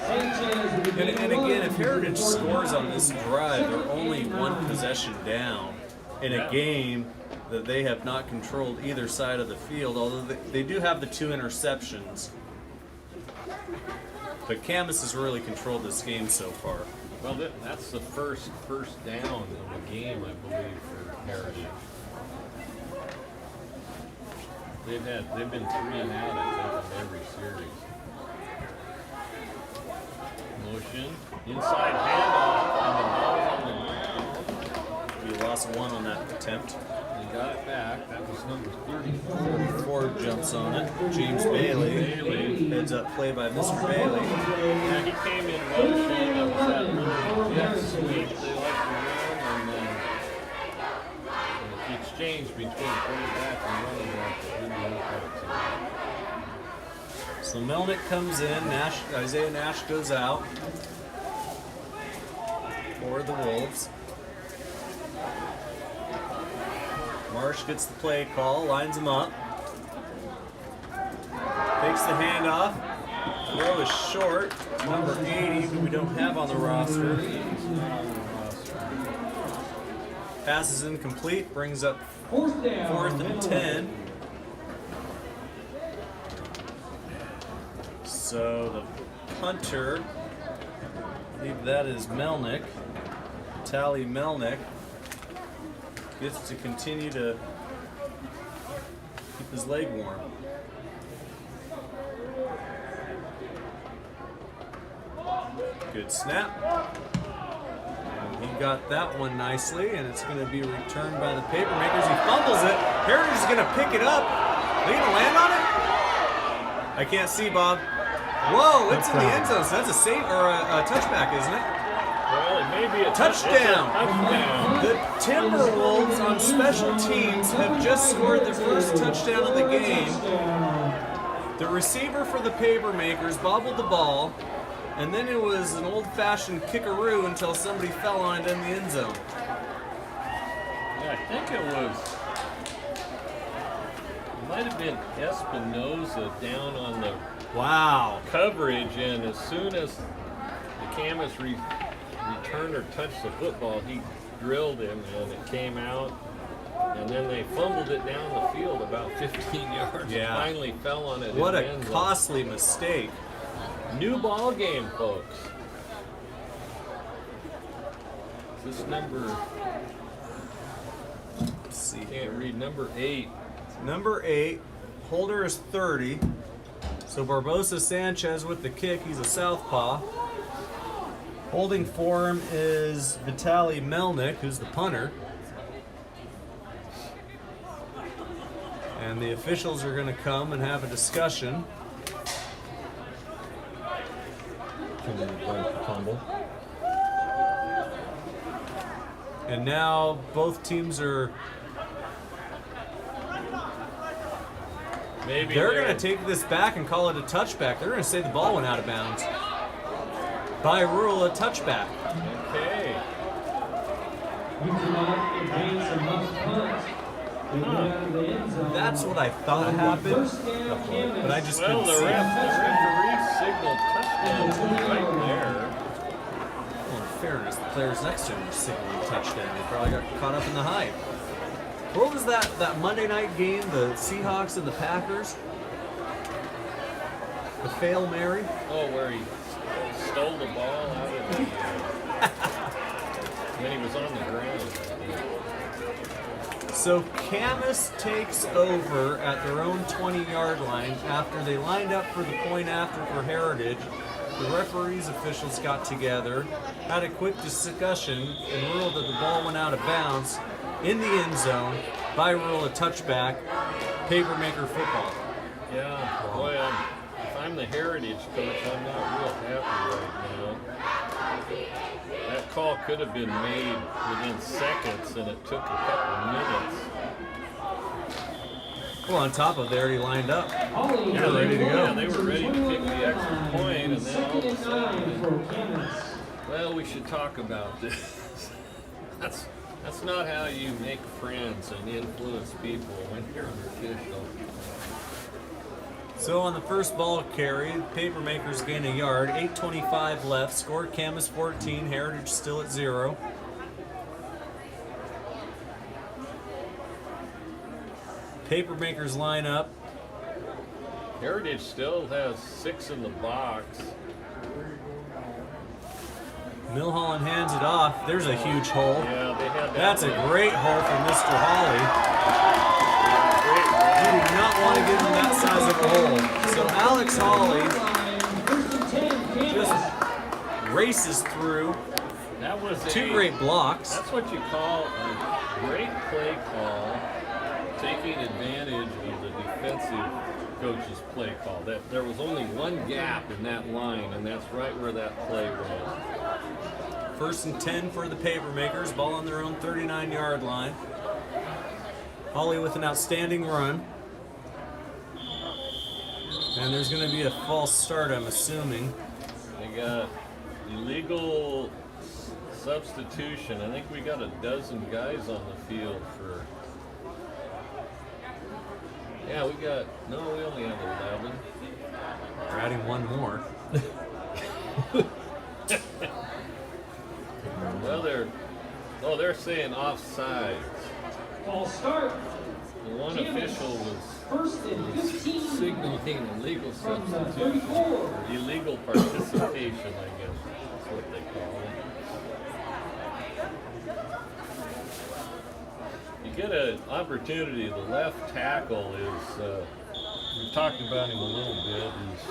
And again, if Heritage scores on this drive, they're only one possession down in a game that they have not controlled either side of the field, although they do have the 2 interceptions. But Camas has really controlled this game so far. Well, that's the first down of the game, I believe, for Heritage. They've been 3 and out, I think, in every series. Motion, inside handoff, and the ball's on the ground. We lost 1 on that attempt. They got it back. That was number 34. 34 jumps on it. James Bailey. Heads up play by Mr. Bailey. Yeah, he came in motion. That was that little jet sweep they like to run, and then the exchange between quarterback and running back didn't work out too well. So Melnick comes in, Isaiah Nash goes out for the Wolves. Marsh gets the play call, lines him up. Takes the handoff. Throw is short. Number 80, who we don't have on the roster. Pass is incomplete, brings up 4th and 10. So the punter, I believe that is Melnick, Tally Melnick, gets to continue to keep his leg warm. Good snap. And he got that one nicely, and it's going to be returned by the Papermakers. He fumbles it. Heritage is going to pick it up. Are they going to land on it? I can't see, Bob. Whoa, it's in the end zone, so that's a save or a touchback, isn't it? Well, it may be a Touchdown! touchdown. The Timberwolves on special teams have just scored their first touchdown of the game. The receiver for the Papermakers bobbled the ball, and then it was an old-fashioned kickaroo until somebody fell on it in the end zone. Yeah, I think it might have been Espinoza down on the coverage, and as soon as the Camas returner touched the football, he drilled him, and it came out, and then they fumbled it down the field about 15 yards. Yeah. And finally fell on it. What in a the end zone. costly mistake. New ball game, folks. Is this number? Let's see. Can't read number 8. Number 8, holder is 30. So Barbosa Sanchez with the kick, he's a southpaw. Holding for him is Vitaly Melnick, who's the punter. And the officials are going to come and have a discussion. Fumble. And now both teams are... Maybe They're going to take this back and call it a touchback. They're going to say the ball went out of bounds. By rule, a touchback. Okay. That's what I thought happened, but I just Well, couldn't the see it. referee signaled touchdown right there. Well, in fairness, the players next to him were signaling touchdown. They probably got caught up in the hype. What was that Monday night game, the Seahawks and the Packers? The Fail Mary? Oh, where he stole the ball out of the... when he was on the ground. So Camas takes over at their own 20-yard line after they lined up for the point after for Heritage. The referees officials got together, had a quick discussion, and ruled that the ball went out of bounds in the end zone. By rule, a touchback. Papermaker football. Yeah, boy, if I'm the Heritage coach, I'm not real happy right now. That call could have been made within seconds, and it took a couple minutes. Well, on top of, they already lined up. Yeah, ready to go. Yeah, they were ready to kick the extra point, and then all of a sudden, well, we should talk about this. That's not how you make friends and influence people when you're an official. So on the first ball carry, Papermakers gain a yard, 8:25 left, score Camas 14, Heritage still at 0. Papermakers line up. Heritage still has 6 in the box. Milholland hands it off. There's a huge hole. Yeah, they had that. That's a great hole for Mr. Hawley. Great You do not want to give him that size of a hole. So Alex Hawley just races through That was 2 great blocks. That's what you call a great play call, taking advantage of the defensive coach's play call. That there was only one gap in that line, and that's right where that play was. First and 10 for the Papermakers, ball on their own 39-yard line. Hawley with an outstanding run. And there's going to be a false start, I'm assuming. They got illegal substitution. I think we got a dozen guys on the field for. Yeah, we only have 11. We're adding one more. Well, they're saying offsides. Ball start. The one official was First and 15 signaling illegal from the substitution. 34. Illegal participation, I guess that's what they call it. You get an opportunity. The left tackle is, we've talked about him a little bit, is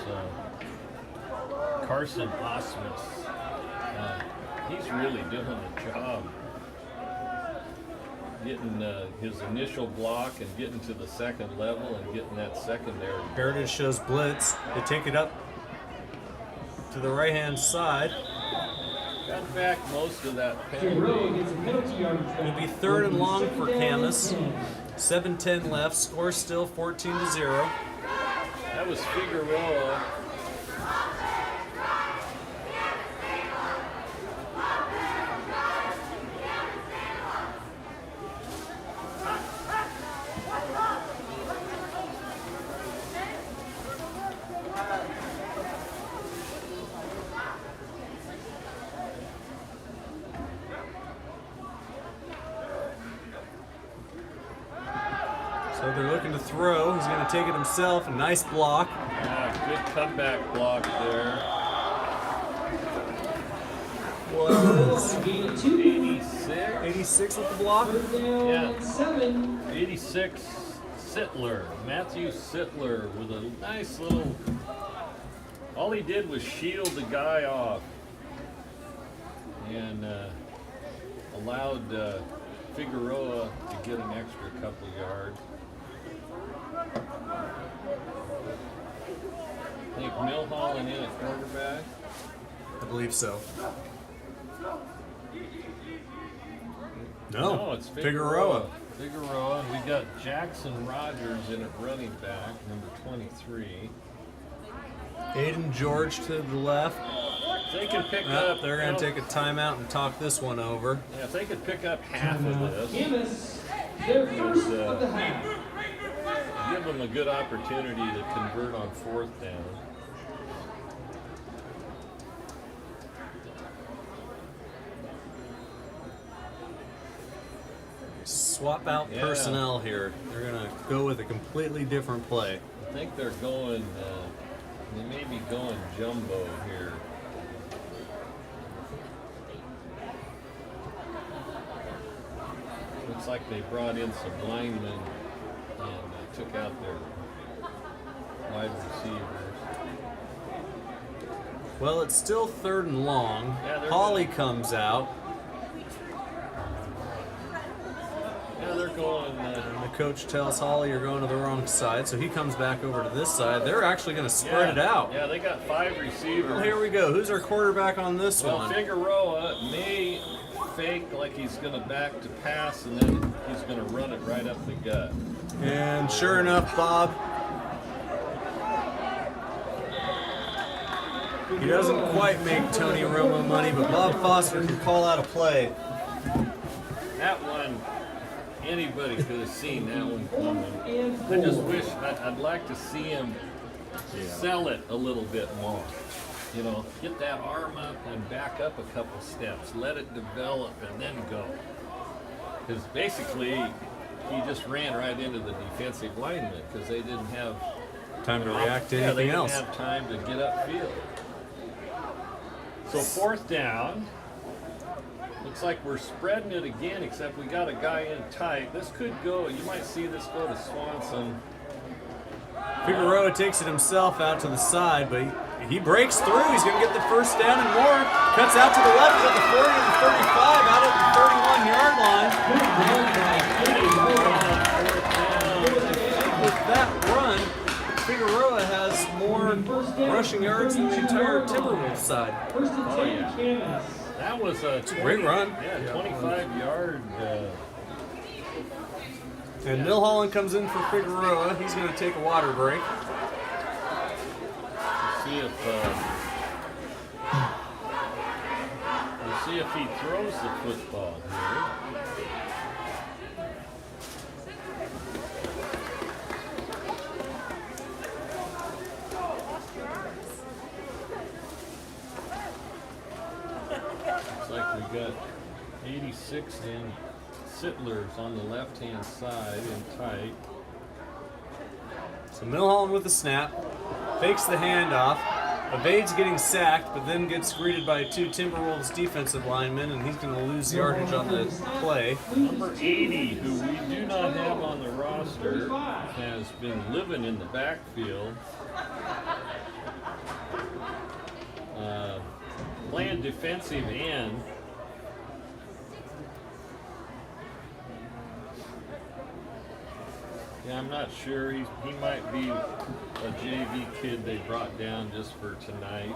Carson Osmus. He's really doing a job getting his initial block and getting to the second level and getting that secondary. Heritage shows blitz. They take it up to the right-hand side. Got back most of that Figueroa penalty. gets a penalty yardage back. It'll be 3rd and long for Second down and Camas. 10. 7:10 left. Score still 14-0. That was Figueroa. So they're looking to throw. He's going to take it himself. A nice block. Yeah, good comeback block there. Was Gain of 2. 86. 86 with the block. Third down Yeah. and 7. 86. Sittler. Matthew Sittler with a nice little. All he did was shield the guy off and allowed Figueroa to get an extra couple yards. I think Milholland in at quarterback. I believe so. No, it's Figueroa. Figueroa. We got Jackson Rogers in at running back, number 23. Aiden George to the left. If they can pick Well, up. they're going to take a timeout and talk this one over. Yeah, if they could pick up half of this, Camas, their first of the half. give them a good opportunity to convert on 4th down. Swap out Yeah. personnel here. They're going to go with a completely different play. I think they're going. They may be going jumbo here. Looks like they brought in some linemen and took out their wide receivers. Well, it's still 3rd and long. Yeah, they're Hawley comes out. Yeah, they're going. And the coach tells Hawley you're going to the wrong side, so he comes back over to this side. They're actually going to spread it out. Yeah, they got 5 receivers. Well, here we go. Who's our quarterback on this Well, one? Figueroa may fake like he's going to back to pass, and then he's going to run it right up the gut. And sure enough, Bob, he doesn't quite make Tony Romo money, but Bob Foster can call out a play. That one, anybody could have seen that one coming. And I just 4. wish, I'd like to see him sell it a little bit more. You know, get that arm up and back up a couple steps. Let it develop and then go. Because basically, he just ran right into the defensive lineman because they didn't have Time to react to they anything didn't else. have time to get upfield. So 4th down. Looks like we're spreading it again, except we got a guy in tight. This could go. You might see this go to Swanson. Figueroa takes it himself out to the side, but he breaks through. He's going to get the first down and more. Cuts out to the left. He's at the 40 and the 35, out at the 31-yard line. With that run, Figueroa has more rushing yards than the entire Timberwolves side. First and 10, Camas. That was a great run. Yeah, 25-yard. And Milholland comes in for Figueroa. He's going to take a water break. We'll see if he throws the football here. Looks like we got 86 and Sittlers on the left-hand side in tight. So Milholland with the snap, fakes the handoff, evades getting sacked, but then gets greeted by 2 Timberwolves defensive linemen, and he's going to lose yardage on the play. Number 80, who we do not have on the roster, has been living in the backfield. Playing defensive end. Yeah, I'm not sure. He might be a JV kid they brought down just for tonight.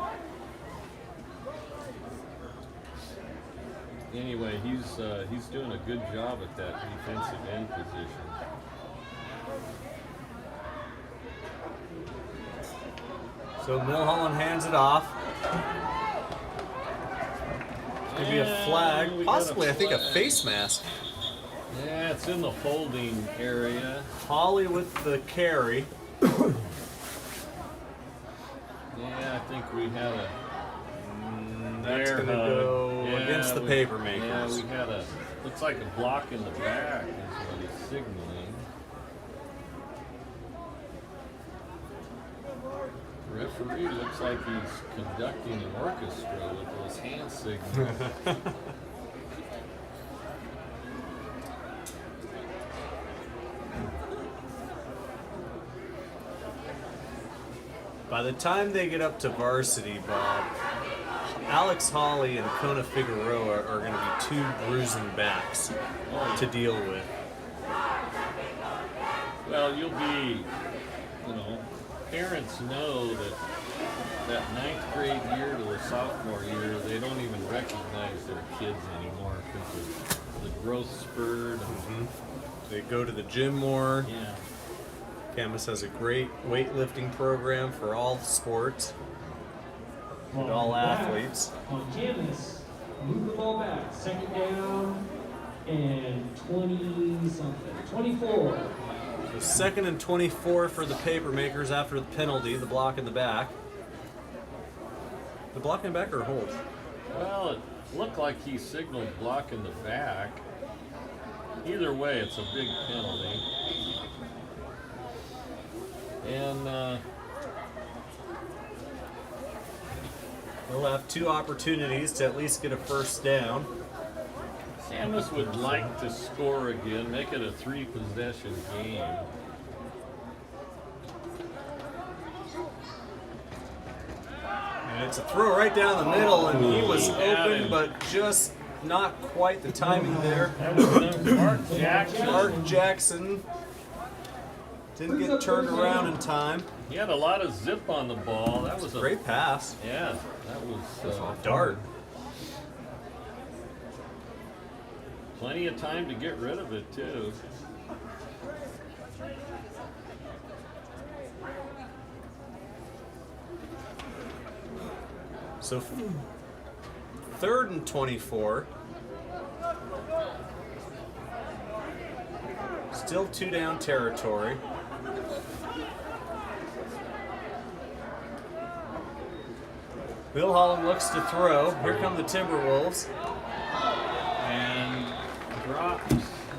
Anyway, he's doing a good job at that defensive end position. So Milholland hands it off. It's going to be a flag, And we got a possibly I think a flag. face mask. Yeah, it's in the holding area. Holly with the carry. Yeah, I think we had a. That's bear going to hug. go Yeah, against the we- paper Yeah, makers. we had a. Looks like a block in the back is what he's signaling. Referee looks like he's conducting an orchestra with those hand signals. By the time they get up to varsity, Bob, Alex Holly and Kona Figueroa are going to be 2 bruising backs to deal with. Well, you'll be, parents know that 9th grade year to the sophomore year, they don't even recognize their kids anymore because of the growth spurt. They go to the gym more. Yeah. Camas has a great weightlifting program for all sports and all athletes. On Camas, move the ball back. 2nd down and 20-something. 24. So 2nd and 24 for the Papermakers after the penalty, the block in the back. The block in the back or hold? Well, it looked like he signaled block in the back. Either way, it's a big penalty. And They'll have 2 opportunities to at least get a first down. Camas would like to score again, make it a 3-possession game. And it's a throw right down the middle, and he was Got open, him. but just not quite the timing there. That was Mark Jackson. Art Jackson didn't get turned around in time. He had a lot of zip on the ball. That was a Great pass. Yeah, that was Dart. plenty of time to get rid of it too. So 3rd and 24. Still 2 down territory. Bill Holland looks to throw. Here come the Timberwolves. And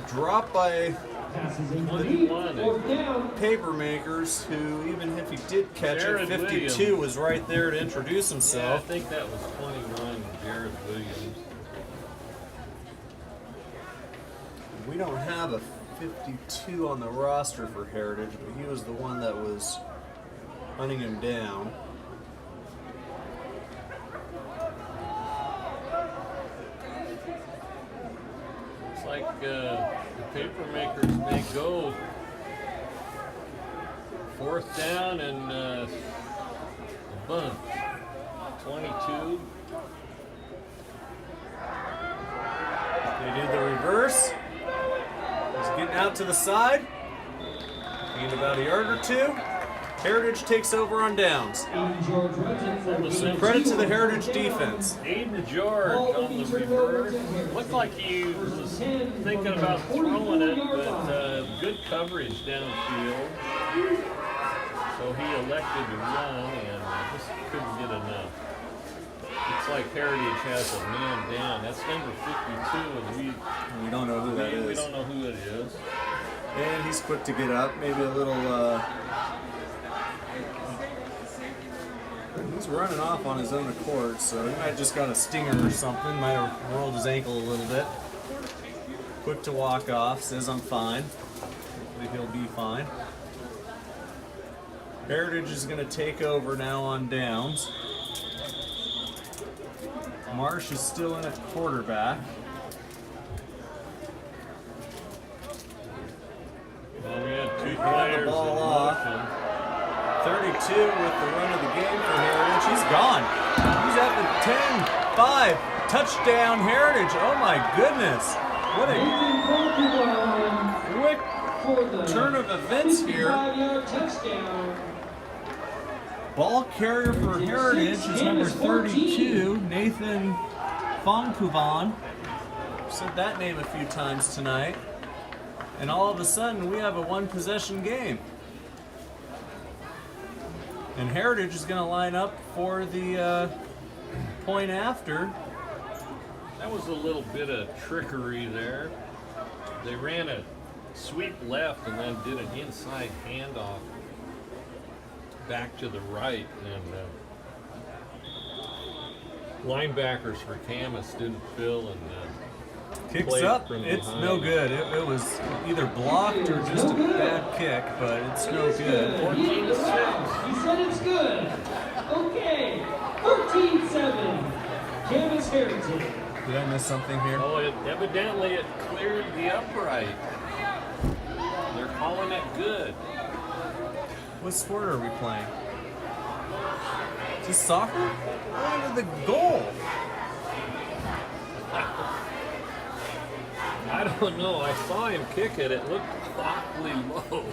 Dropped by Passes incomplete. 21. Fourth down. Papermakers, who, even if he did catch Jared it, 52 Williams. was right there to introduce yeah, I himself. think that was 21, Jared Williams. We don't have a 52 on the roster for Heritage, but he was the one that was hunting him down. It's like the Papermakers may go 4th down and a bunt. 22. They did the reverse. He's getting out to the side. Gained about a yard or 2. Heritage takes over on downs. George Rutten for the Credit to the Heritage defense. Aiden George on the reverse. Looked like he was thinking about throwing it, but good coverage downfield. So he elected to run and just couldn't get enough. Looks like Heritage has a man down. That's number 52, and We don't know who that we is. don't know who it is. And he's quick to get up. Maybe a little. He's running off on his own accord, so he might have just got a stinger or something. Might have rolled his ankle a little bit. Quick to walk off. Says I'm fine. Hopefully he'll be fine. Heritage is going to take over now on downs. Marsh is still in at quarterback. Well, we had 2 Got the players ball in off. motion. 32 with the run of the game for Heritage. He's gone. He's at the 10, 5. Touchdown Heritage. Oh my goodness. What a quick turn of events here. 55-yard touchdown. Ball carrier for Heritage is number 32, Nathan Fongkuvan. Said that name a few times tonight. And all of a sudden, we have a 1-possession game. And Heritage is going to line up for the point after. That was a little bit of trickery there. They ran a sweep left and then did an inside handoff back to the right, and linebackers for Camas didn't fill and Kicks played up. from It's behind. no good. It was either blocked or just a bad kick, but it's no good. 14-6. He said it's good. Okay. 13-7. Camas Heritage. Did I miss something here? Oh, evidently it cleared the upright. They're calling it good. What sport are we playing? Is this soccer? Going to the goal. I don't know. I saw him kick it. It looked awfully low.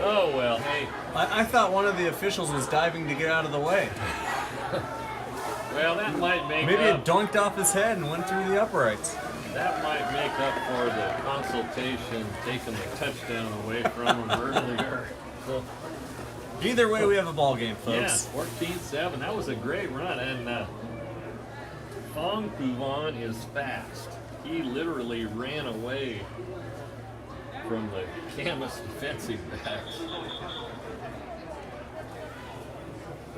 Oh, well, hey. I thought one of the officials was diving to get out of the way. Well, that might make Maybe up. it donked off his head and went through the uprights. That might make up for the consultation taking the touchdown away from him earlier. So, Either way, we have a ball game, yeah, folks. 14-7. That was a great run, and Fong Kuvan is fast. He literally ran away from the Camas defensive backs.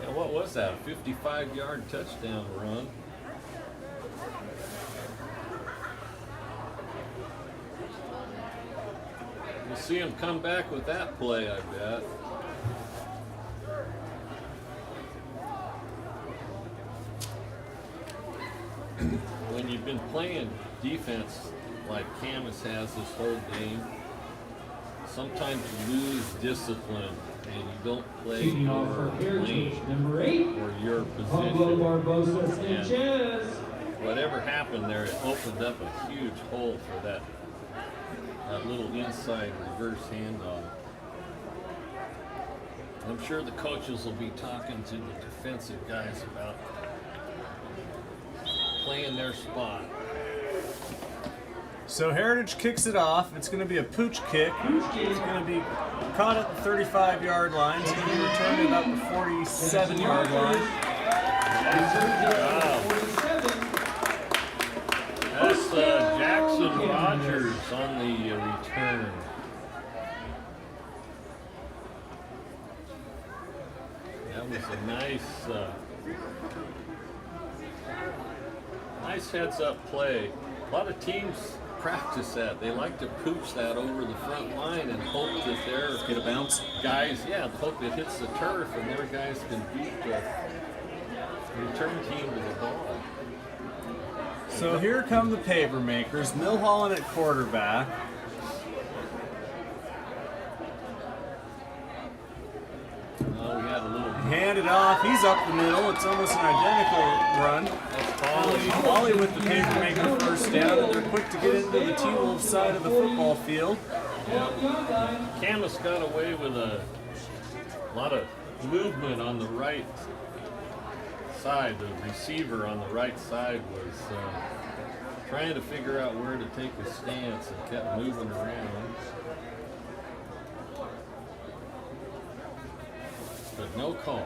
Yeah, what was that? A 55-yard touchdown run. We'll see him come back with that play, I bet. When you've been playing defense like Camas has this whole game, sometimes you lose discipline and you don't play Kicking off your for Heritage. lane Number 8. or your Pablo position. Barbosa Sanchez. Whatever happened there, it opened up a huge hole for that little inside reverse handoff. I'm sure the coaches will be talking to the defensive guys about playing their spot. So Heritage kicks it off. It's going to be a pooch kick. It's going to be caught at the 35-yard line. It's going to be returned at about the 47-yard line. Wow. That's Jackson Rogers on the return. That was a nice heads-up play. A lot of teams practice that. They like to pooch that over the front line and hope that their Get a bounce. guys, hope it hits the turf and their guys can beat the return team to the ball. So here come the paper makers. Milholland at quarterback. Oh, we had a little. Hand it off. He's up the middle. It's almost an identical run. That's Polly. Polly with the paper maker first down, and they're quick to get into the T-Wolves side of the football field. Camas got away with a lot of movement on the right side. The receiver on the right side was trying to figure out where to take his stance and kept moving around. But no call.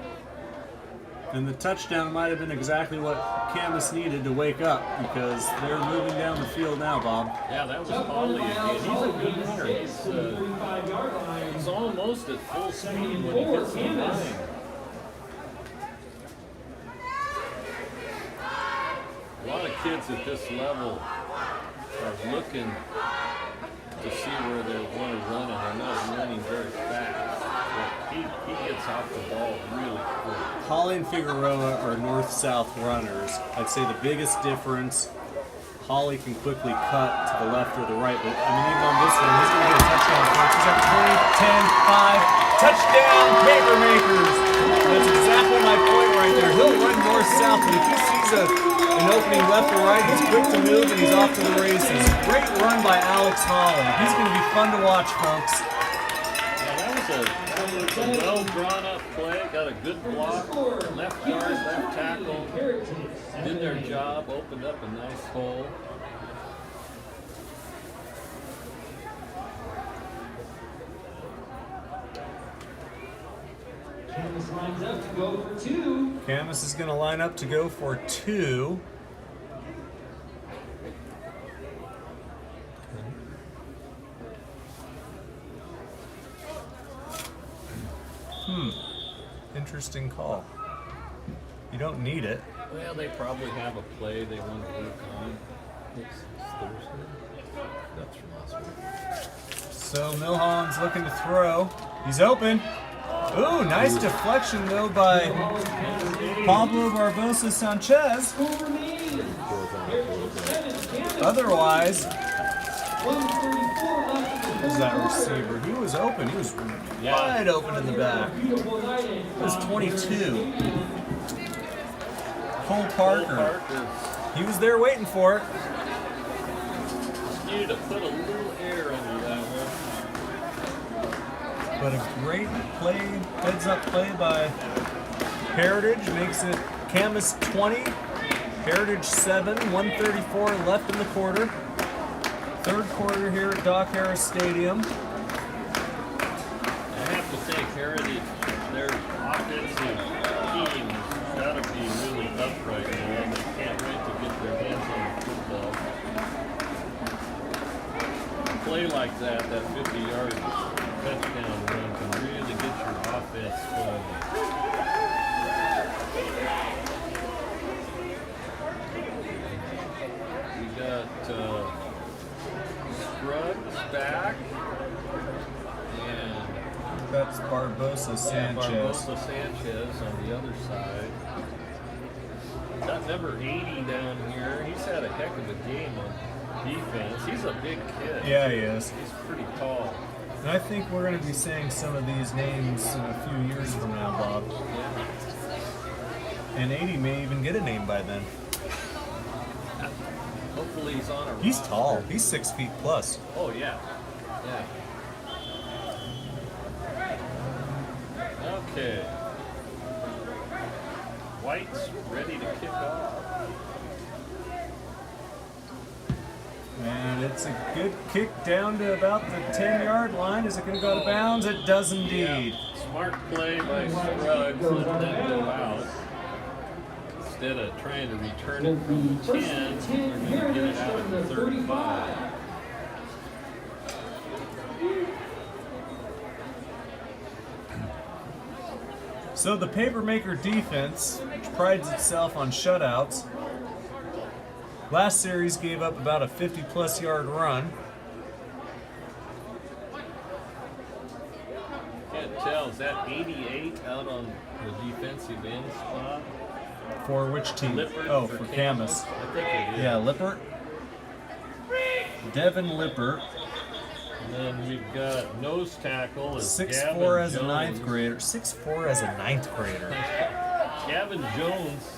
And the touchdown might have been exactly what Camas needed to wake up, because they're moving down the field now, Bob. Yeah, that was Polly again. He's a good runner. He's almost at full speed when he gets the line. A lot of kids at this level are looking to see where they want to run, and they're not running very fast. But he gets off the ball really quick. Holly and Figueroa are north-south runners. I'd say the biggest difference, Holly can quickly cut to the left or the right, but I mean, even on this one, he's going to get a touchdown punch. He's at 20, 10, 5, touchdown, paper makers! That's exactly my point right there. He'll run north-south, but if he sees an opening left or right, he's quick to move and he's off to the races. Great run by Alex Holly. He's going to be fun to watch, folks. Yeah, that was a well drawn up play, got a good block, left guard, left tackle, did their job, opened up a nice hole. Camas lines up to go for two. Camas is going to line up to go for two. Interesting call. You don't need it. Well, they probably have a play they want to work on. It's Thursday. That's from last week. So Milholland's looking to throw. He's open. Ooh, nice deflection though by Pablo Barbosa Sanchez. Otherwise, who's that receiver? He was open. He was wide open in the back. It was 22. Cole Parker. He was there waiting for it. Just needed to put a little air under that one. But a great play, heads-up play by Heritage makes it Camas 20, Heritage 7, 134 left in the quarter. Third quarter here at Doc Harris Stadium. I have to think Heritage, their offensive team has got to be really up right now. They can't wait to get their hands on the football. A play like that 50-yard touchdown run can really get your offense going. We got Scruggs back, and That's Barbosa Sanchez. Barbosa Sanchez on the other side. Got number 80 down here. He's had a heck of a game on defense. He's a big kid. Yeah, he is. He's pretty tall. And I think we're going to be saying some of these names in a few years from now, Bob. Yeah. And 80 may even get a name by then. Hopefully he's on a He's roster. tall. He's 6 feet plus. Oh, yeah. Yeah. Okay. White's ready to kick off. And It's a good kick down to about the 10-yard line. Is it going to go out of bounds? It does indeed. Smart play by Scruggs, let that go out. Instead of trying to return it from 10, they're going to get it out of the 35. So the Papermaker defense, which prides itself on shutouts, last series gave up about a 50-plus yard run. Can't tell, is that 88 out on the defensive end spot? For which team? Lippert Oh, for for Camas. I think it is. Yeah, Lippert. Devin Lippert. And then we've got nose tackle is 6'4" as a Gavin ninth Jones. grader. 6'4" as a ninth grader. Gavin Jones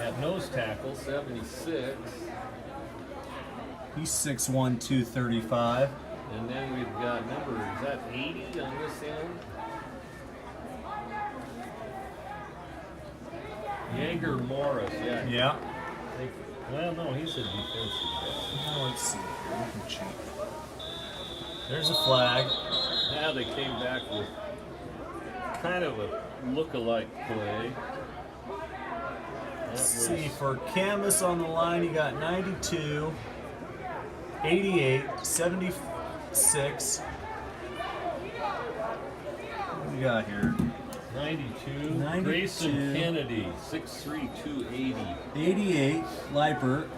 at nose tackle, 76. He's 6'1", 235. And then we've got number, is that 80 on this end? Jaeger Morris, yeah. Yeah. Well, no, he's a defensive back. Now let's see here. We can cheat. There's a flag. Now they came back with kind of a look-alike play. Let's see, for Camas on the line, you got 92, 88, 76. What do we got here? 92. 92. Grayson Kennedy, 6'3", 280. 88, Lippert.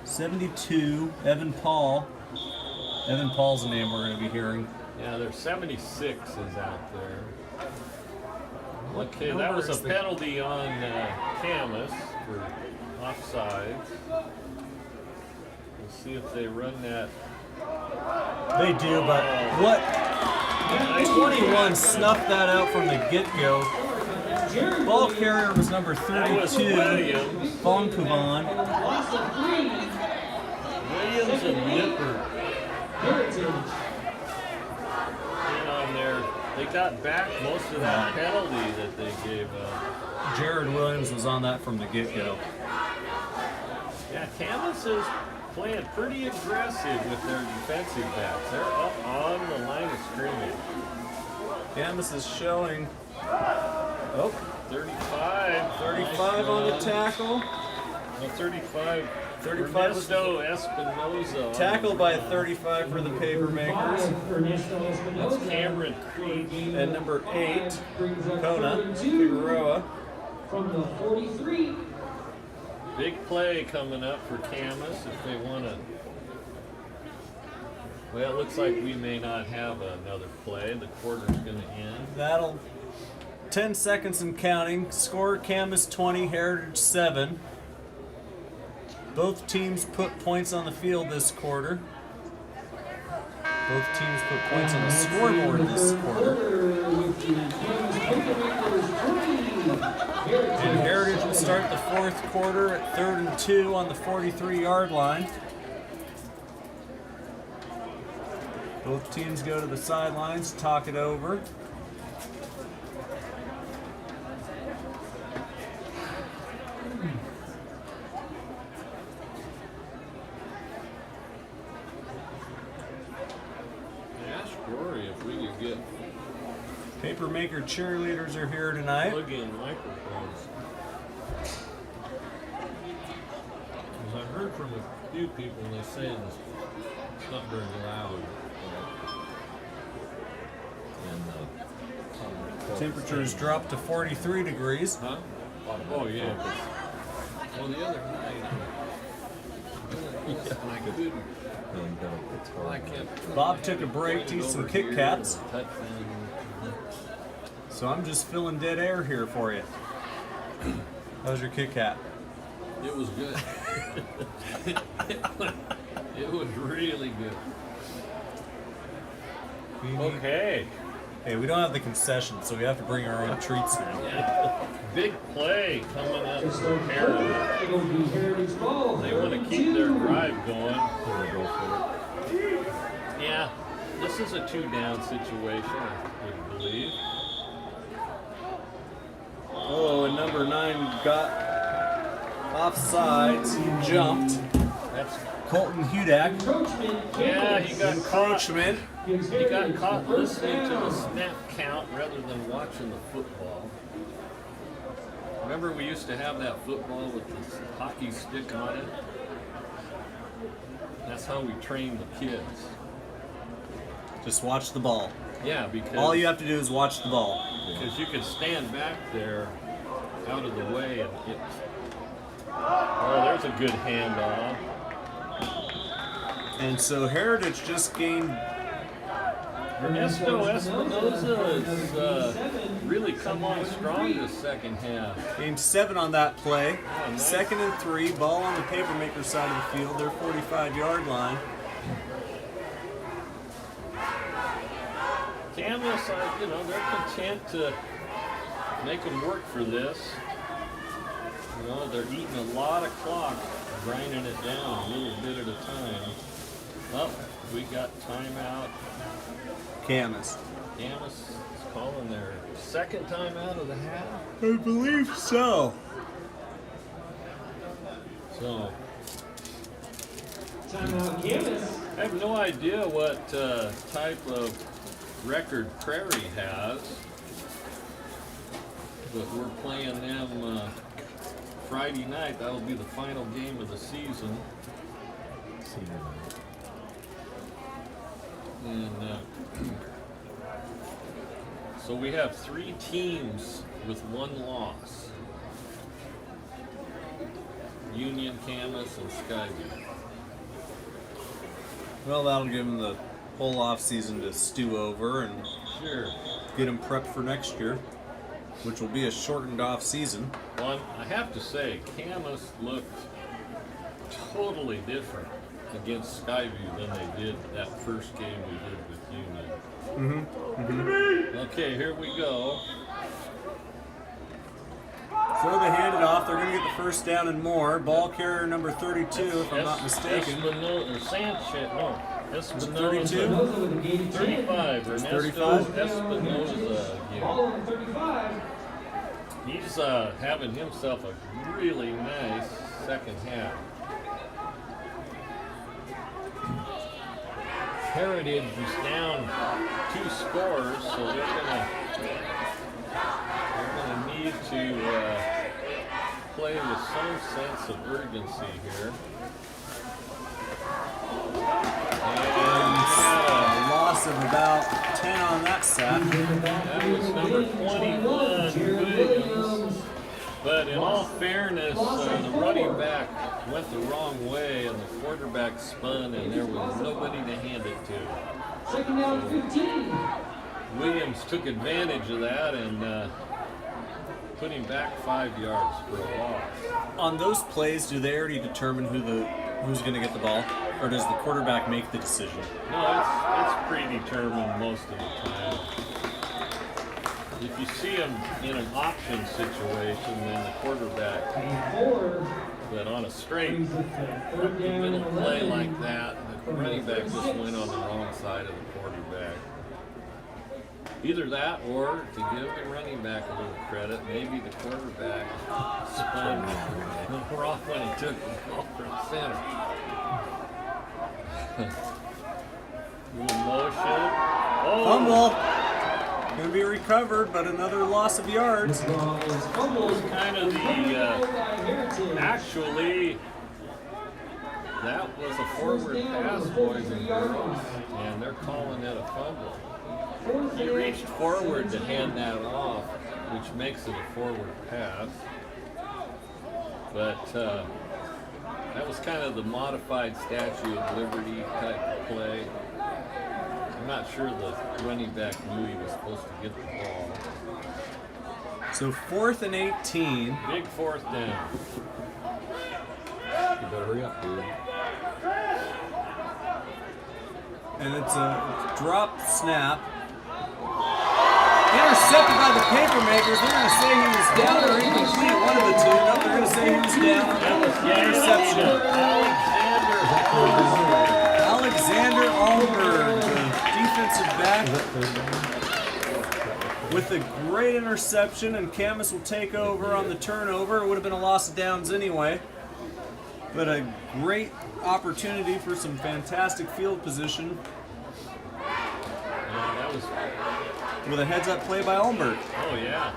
72, Evan Paul. Evan Paul's the name we're going to be hearing. Yeah, there's 76 is out there. What Okay, that number was a is the- penalty on Camas for offsides. We'll see if they run that. They do, but what? 21 snuffed that out from the get-go. Ball carrier was number That was 32, Williams. Von Puvan. Loss of 3. Williams and Lippert. Heritage. And on there, they got back most of that penalty that they gave up. Jared Williams was on that from the get-go. Yeah, Camas is playing pretty aggressive with their defensive backs. They're up on the line of scrimmage. Camas is showing 35. 35 on the tackle. No, 35. 35 was Ernesto Espinoza. Tackle by 35 for the Papermakers. Ernesto Espinosa. Cameron Creed. And number 8, Brings up Kona 32 Figueroa. from the 43. Big play coming up for Camas if they want to. Well, it looks like we may not have another play. The quarter's going to end. That'll 10 seconds and counting. Score Camas 20, Heritage 7. Both teams put points on the field this quarter. Both teams put points on the scoreboard this quarter. And Heritage will start the fourth quarter at 3rd and 2 on the 43-yard line. Both teams go to the sidelines, talk it over. Ask Rory if we could get Papermaker cheerleaders are here tonight. plug-in microphones. Because I've heard from a few people and they say it's not very loud. Temperatures dropped to 43 degrees. Huh? Oh yeah. Well, the other night, I couldn't. I can't. Bob took a break to eat some Kit Kats, so I'm just filling dead air here for you. How's your Kit Kat? It was good. It was really good. Okay. Hey, we don't have the concession, so we have to bring our own treats now. Yeah. Big play coming up for Heritage. It'll be Heritage ball. They want to keep their drive going. Yeah, this is a 2-down situation, I would believe. Oh, and number 9 got offsides. He jumped. That's Colton Hudak. Encroachment. Yeah, he got caught. Encroachment. He got caught listening to the snap count rather than watching the football. Remember we used to have that football with this hockey stick on it? That's how we trained the kids. Just watch the ball. Yeah, because All you have to do is watch the ball. because you could stand back there out of the way and it. Oh, there's a good handoff. And so Heritage just gained. Ernesto Espinoza has really come on strong this second half. Gained 7 on that play. Oh, nice. 2nd and 3. Ball on the Papermaker side of the field. Their 45-yard line. Camas, they're content to make them work for this. They're eating a lot of clock, grinding it down a little bit at a time. Oh, we got timeout. Camas. Camas is calling their second timeout of the half. I believe so. So, Timeout, Camas. I have no idea what type of record Prairie has, but we're playing them Friday night. That will be the final game of the season. And so we have 3 teams with 1 loss. Union, Camas, and Skyview. Well, that'll give them the whole off season to stew over and Sure. get them prepped for next year, which will be a shortened off season. Well, I have to say, Camas looked totally different against Skyview than they did that first game we did with Union. Okay, here we go. So they hand it off. They're going to get the first down and more. Ball carrier number 32, if I'm not mistaken. Espinoza, or Sanchez, no. Espinoza. 32? Espinoza with a gain of 10. 35. It's Ernesto 35? Espinoza. Ball on the 35. He's having himself a really nice second half. Heritage is down 2 scores, so they're gonna need to play with some sense of urgency here. And A loss of about 10 on that sack. that was number 21, Jared Williams. But in all fairness, the running back went the wrong way and the quarterback spun and there was nobody to hand it to. Second down, 15. Williams took advantage of that and put him back 5 yards for a loss. On those plays, do they already determine who's going to get the ball, or does the quarterback make the decision? No, it's predetermined most of the time. If you see him in an option situation, then the quarterback, but on a straight middle play like that, the running back just went on the wrong side of the quarterback. Either that, or to give the running back a little credit, maybe the quarterback spun wrong when he took the ball from center. Little motion. Oh! Fumble. Going to be recovered, but another loss of yards. Kind of the, actually, that was a forward pass, boys and girls, and they're calling it a fumble. He reached forward to hand that off, which makes it a forward pass. But that was kind of the modified Statue of Liberty type of play. I'm not sure the running back knew he was supposed to get the ball. So 4th and 18. Big 4th down. You better hurry up, dude. And it's a drop snap. Intercepted by the Papermakers. They're going to say he was down or incomplete. One of the two. No, they're going to say he was down. That was Interception. Alexander Alexander Alberg, the defensive back, with a great interception, and Camas will take over on the turnover. It would have been a loss of downs anyway. But a great opportunity for some fantastic field position Yeah, that was. with a heads-up play by Almbert. Oh yeah.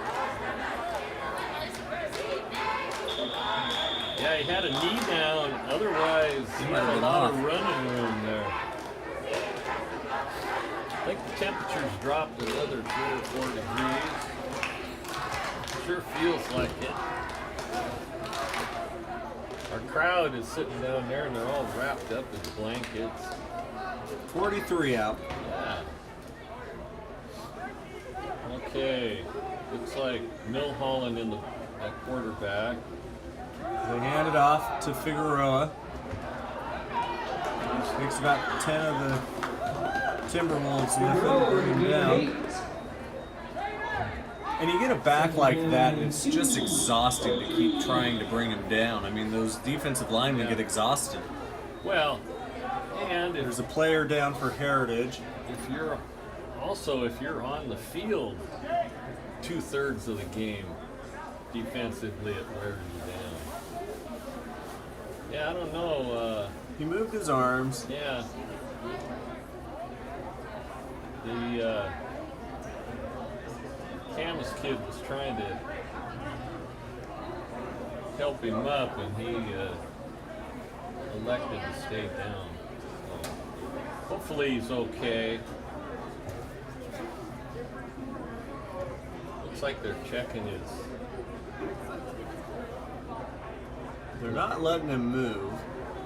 Yeah, he had a knee down. Otherwise, he might had have a been lot off. of running room there. I think the temperature's dropped another 3 or 4 degrees. Sure feels like it. Our crowd is sitting down there and they're all wrapped up in blankets. 43 out. Yeah. Okay. Looks like Milholland in the at quarterback. They hand it off to Figueroa. Takes about 10 of the Timberwolves and they bring him down. And you get a back like that, it's just exhausting to keep trying to bring him down. I mean, those defensive linemen get exhausted. Well, and There's a player down for Heritage. if you're on the field 2/3 of the game, defensively it wears you down. Yeah, I don't know. He moved his arms. Yeah. The Camas kid was trying to help him up, and he elected to stay down. So hopefully he's okay. Looks like they're checking his. They're not letting him move.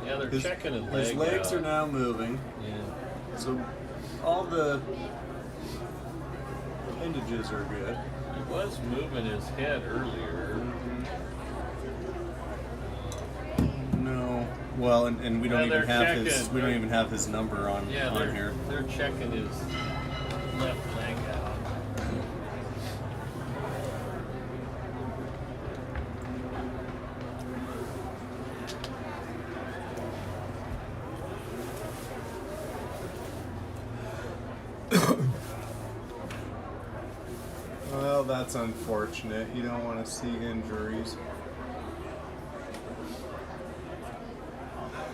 Yeah, they're checking his leg. His legs out. are now moving. Yeah. So all the appendages are good. He was moving his head earlier. No. Well, and we don't Yeah, even they're have his checking. we don't even have his number on Yeah, on here. they're checking his left leg out. Well, that's unfortunate. You don't want to see injuries.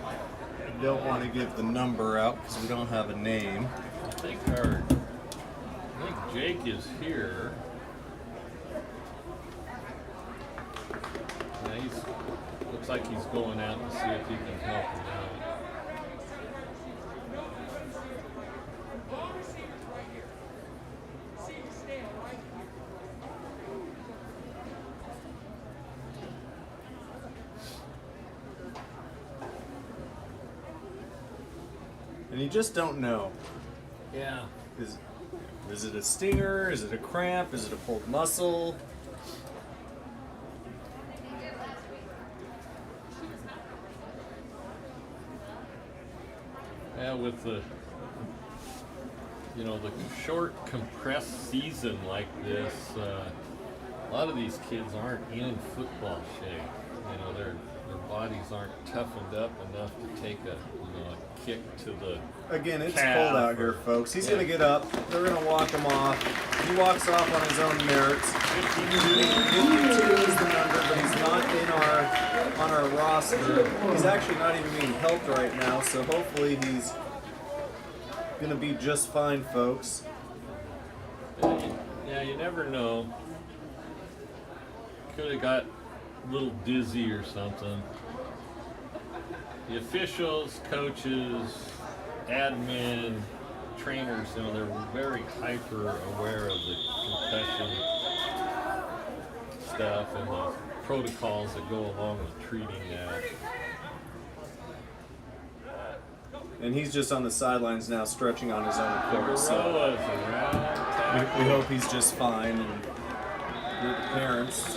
I don't want to give the number out because we don't have a name. I think Jake is here. Yeah, looks like he's going out to see if he can help him out. And you just don't know. Yeah. Is it a stinger? Is it a cramp? Is it a pulled muscle? Yeah, with the the short compressed season like this, a lot of these kids aren't in football shape. Their bodies aren't toughened up enough to take a kick to the Again, it's calf cold out here, or- folks. He's yeah. going to get up. They're going to walk him off. He walks off on his own merits. 52 is the number, but he's not on our roster. He's actually not even being helped right now, so hopefully he's going to be just fine, folks. Yeah, you never know. Could have got a little dizzy or something. The officials, coaches, admin, trainers, they're very hyper aware of the concussion stuff and the protocols that go along with treating that. And he's just on the sidelines now, stretching on his own accord. So Figueroa's around town. we hope he's just fine. And with the parents,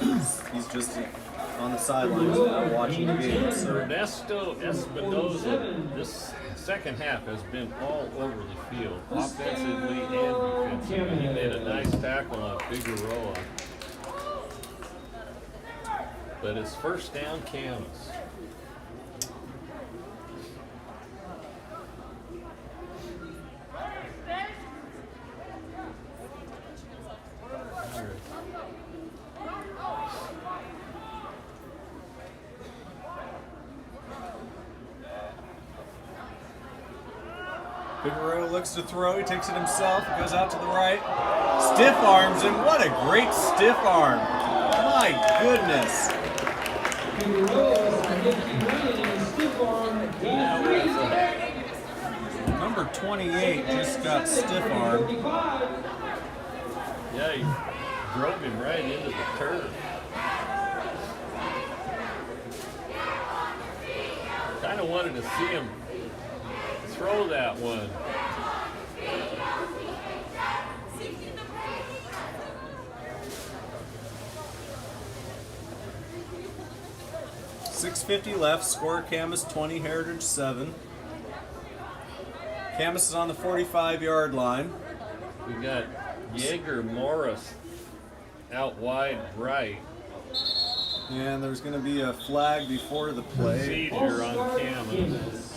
he's just on the sidelines now watching the game. So Ernesto Espinoza, this second half has been all over the field, offensively and defensively. He made a nice tackle on Figueroa. But it's first down Camas. Figueroa looks to throw. He takes it himself. He goes out to the right. Stiff arms, and what a great stiff arm. My goodness. Number 28 just got stiff arm. Yeah, he drove him right into the turf. Kind of wanted to see him throw that one. .650 left. Score Camas 20, Heritage 7. Camas is on the 45-yard line. We got Jaeger Morris out wide right. And there's going to be a flag before the play. Procedure on Camas.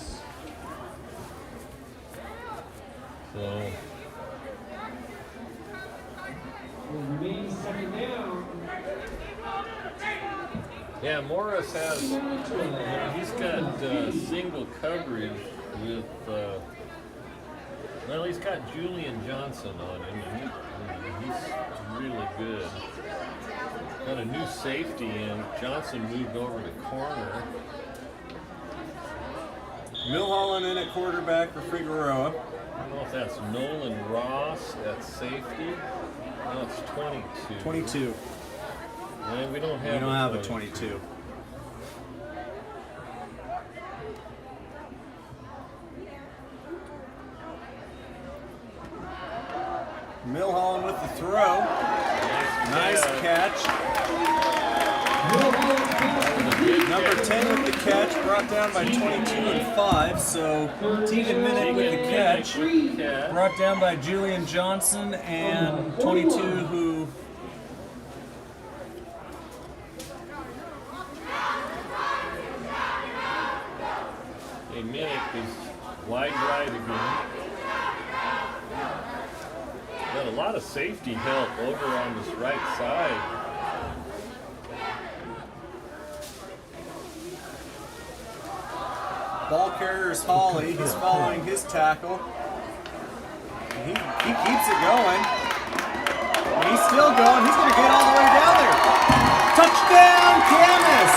So Remains second down. yeah, Morris has. He's got single coverage with. Well, he's got Julian Johnson on him, and he's really good. Got a new safety in. Johnson moved over to corner. Milholland in at quarterback for Figueroa. I don't know if that's Nolan Ross at safety. No, it's 22. 22. And we don't have. We don't have a 22. Milholland with the throw. Nice catch. Number 10 with the catch, brought down by 22 and 5. So Tegan Minnick with the catch, brought down by Julian Johnson and 22 who. Hey, Minnick is wide right again. Got a lot of safety help over on this right side. Ball carrier is Hawley. He's following his tackle. He keeps it going. And he's still going. He's going to get all the way down there. Touchdown, Camas!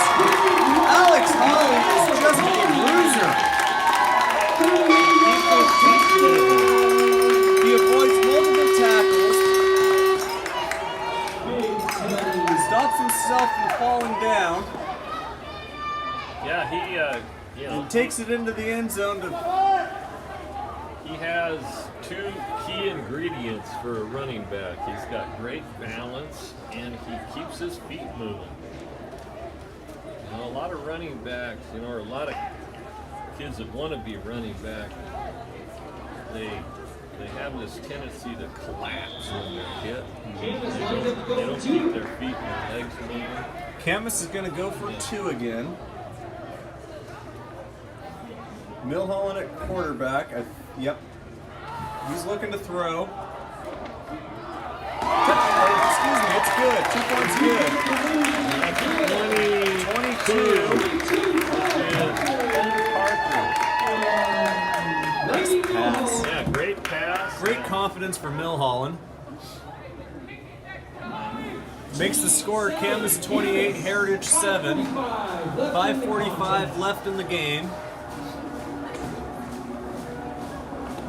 Alex Hawley is just a bruiser. He avoids multiple tackles. He stops himself from falling down. Yeah, And takes it into the end zone to. he has two key ingredients for a running back. He's got great balance and he keeps his feet moving. You know, a lot of running backs, or a lot of kids that want to be running back, they have this tendency to collapse when they're hit. They don't keep their feet and their legs moving. Camas is going to go for 2 again. Milholland at quarterback. Yep. He's looking to throw. Excuse me, it's good. 2 points good. 22. Nice pass. Yeah, great pass. Great confidence for Milholland. Makes the score Camas 28, Heritage 7. 5:45 left in the game.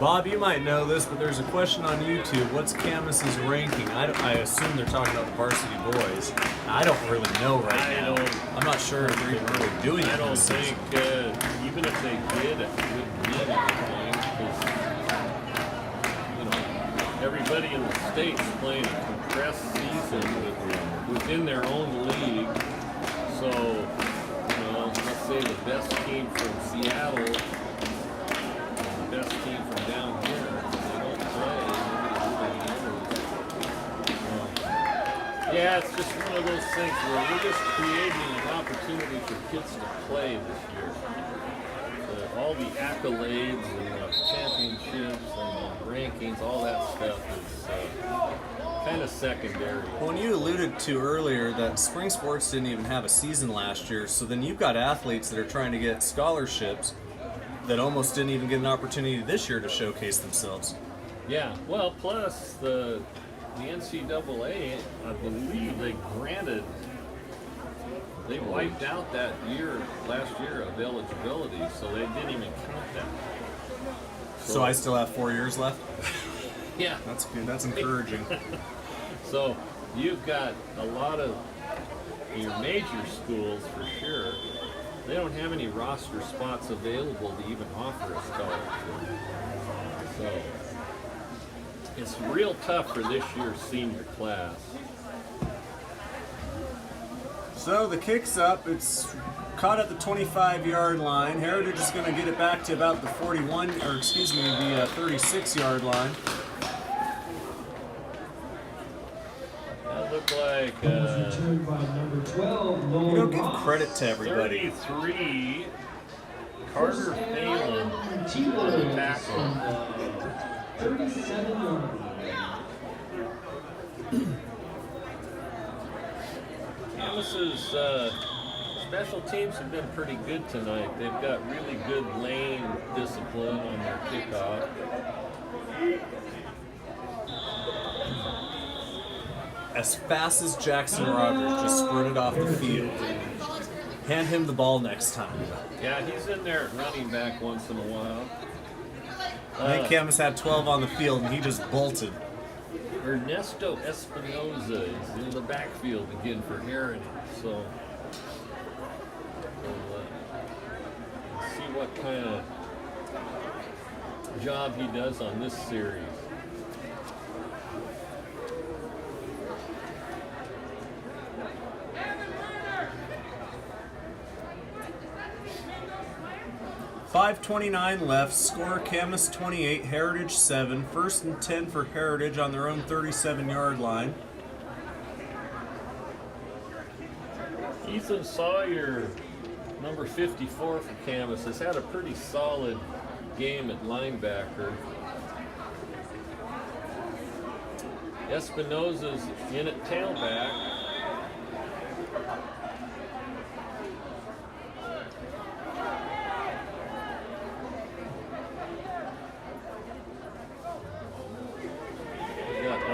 Bob, you might know this, but there's a question on YouTube. What's Camas's ranking? I assume they're talking about the varsity boys. I don't really know right now. I'm not sure if they're even really doing it. I don't think, even if they did, it wouldn't mean anything, because, everybody in the state's playing a compressed season within their own league. So, let's say the best team from Seattle, the best team from down here, they don't play. Yeah, it's just one of those things where we're just creating an opportunity for kids to play this year. All the accolades and the championships and the rankings, all that stuff is kind of secondary. Well, and you alluded to earlier that spring sports didn't even have a season last year, so then you've got athletes that are trying to get scholarships that almost didn't even get an opportunity this year to showcase themselves. Yeah, well, plus the NCAA, I believe they wiped out that last year of eligibility, so they didn't even count that. So I still have 4 years left? Yeah. That's good. That's encouraging. So you've got a lot of your major schools for sure. They don't have any roster spots available to even offer a scholarship. So it's real tough for this year's senior class. So the kick's up. It's caught at the 25-yard line. Heritage is going to get it back to about the 36-yard line. That looked like Returned by number 12, Nolan You know, give Ross. credit to everybody. 33. Carter Phelan T-Wolves the tackle. on the 37-yard line. Camas's special teams have been pretty good tonight. They've got really good lane discipline on their kickoff. As fast as Jackson Rogers just sprinted off the field. Hand him the ball next time. Yeah, he's in there at running back once in a while. I think Camas had 12 on the field and he just bolted. Ernesto Espinoza is in the backfield again for Heritage. So we'll see what kind of job he does on this series. .5:29 left, score Camas 28, Heritage 7. First and 10 for Heritage on their own 37-yard line. Ethan Sawyer, number 54 for Camas, has had a pretty solid game at linebacker. Espinoza's in at tailback.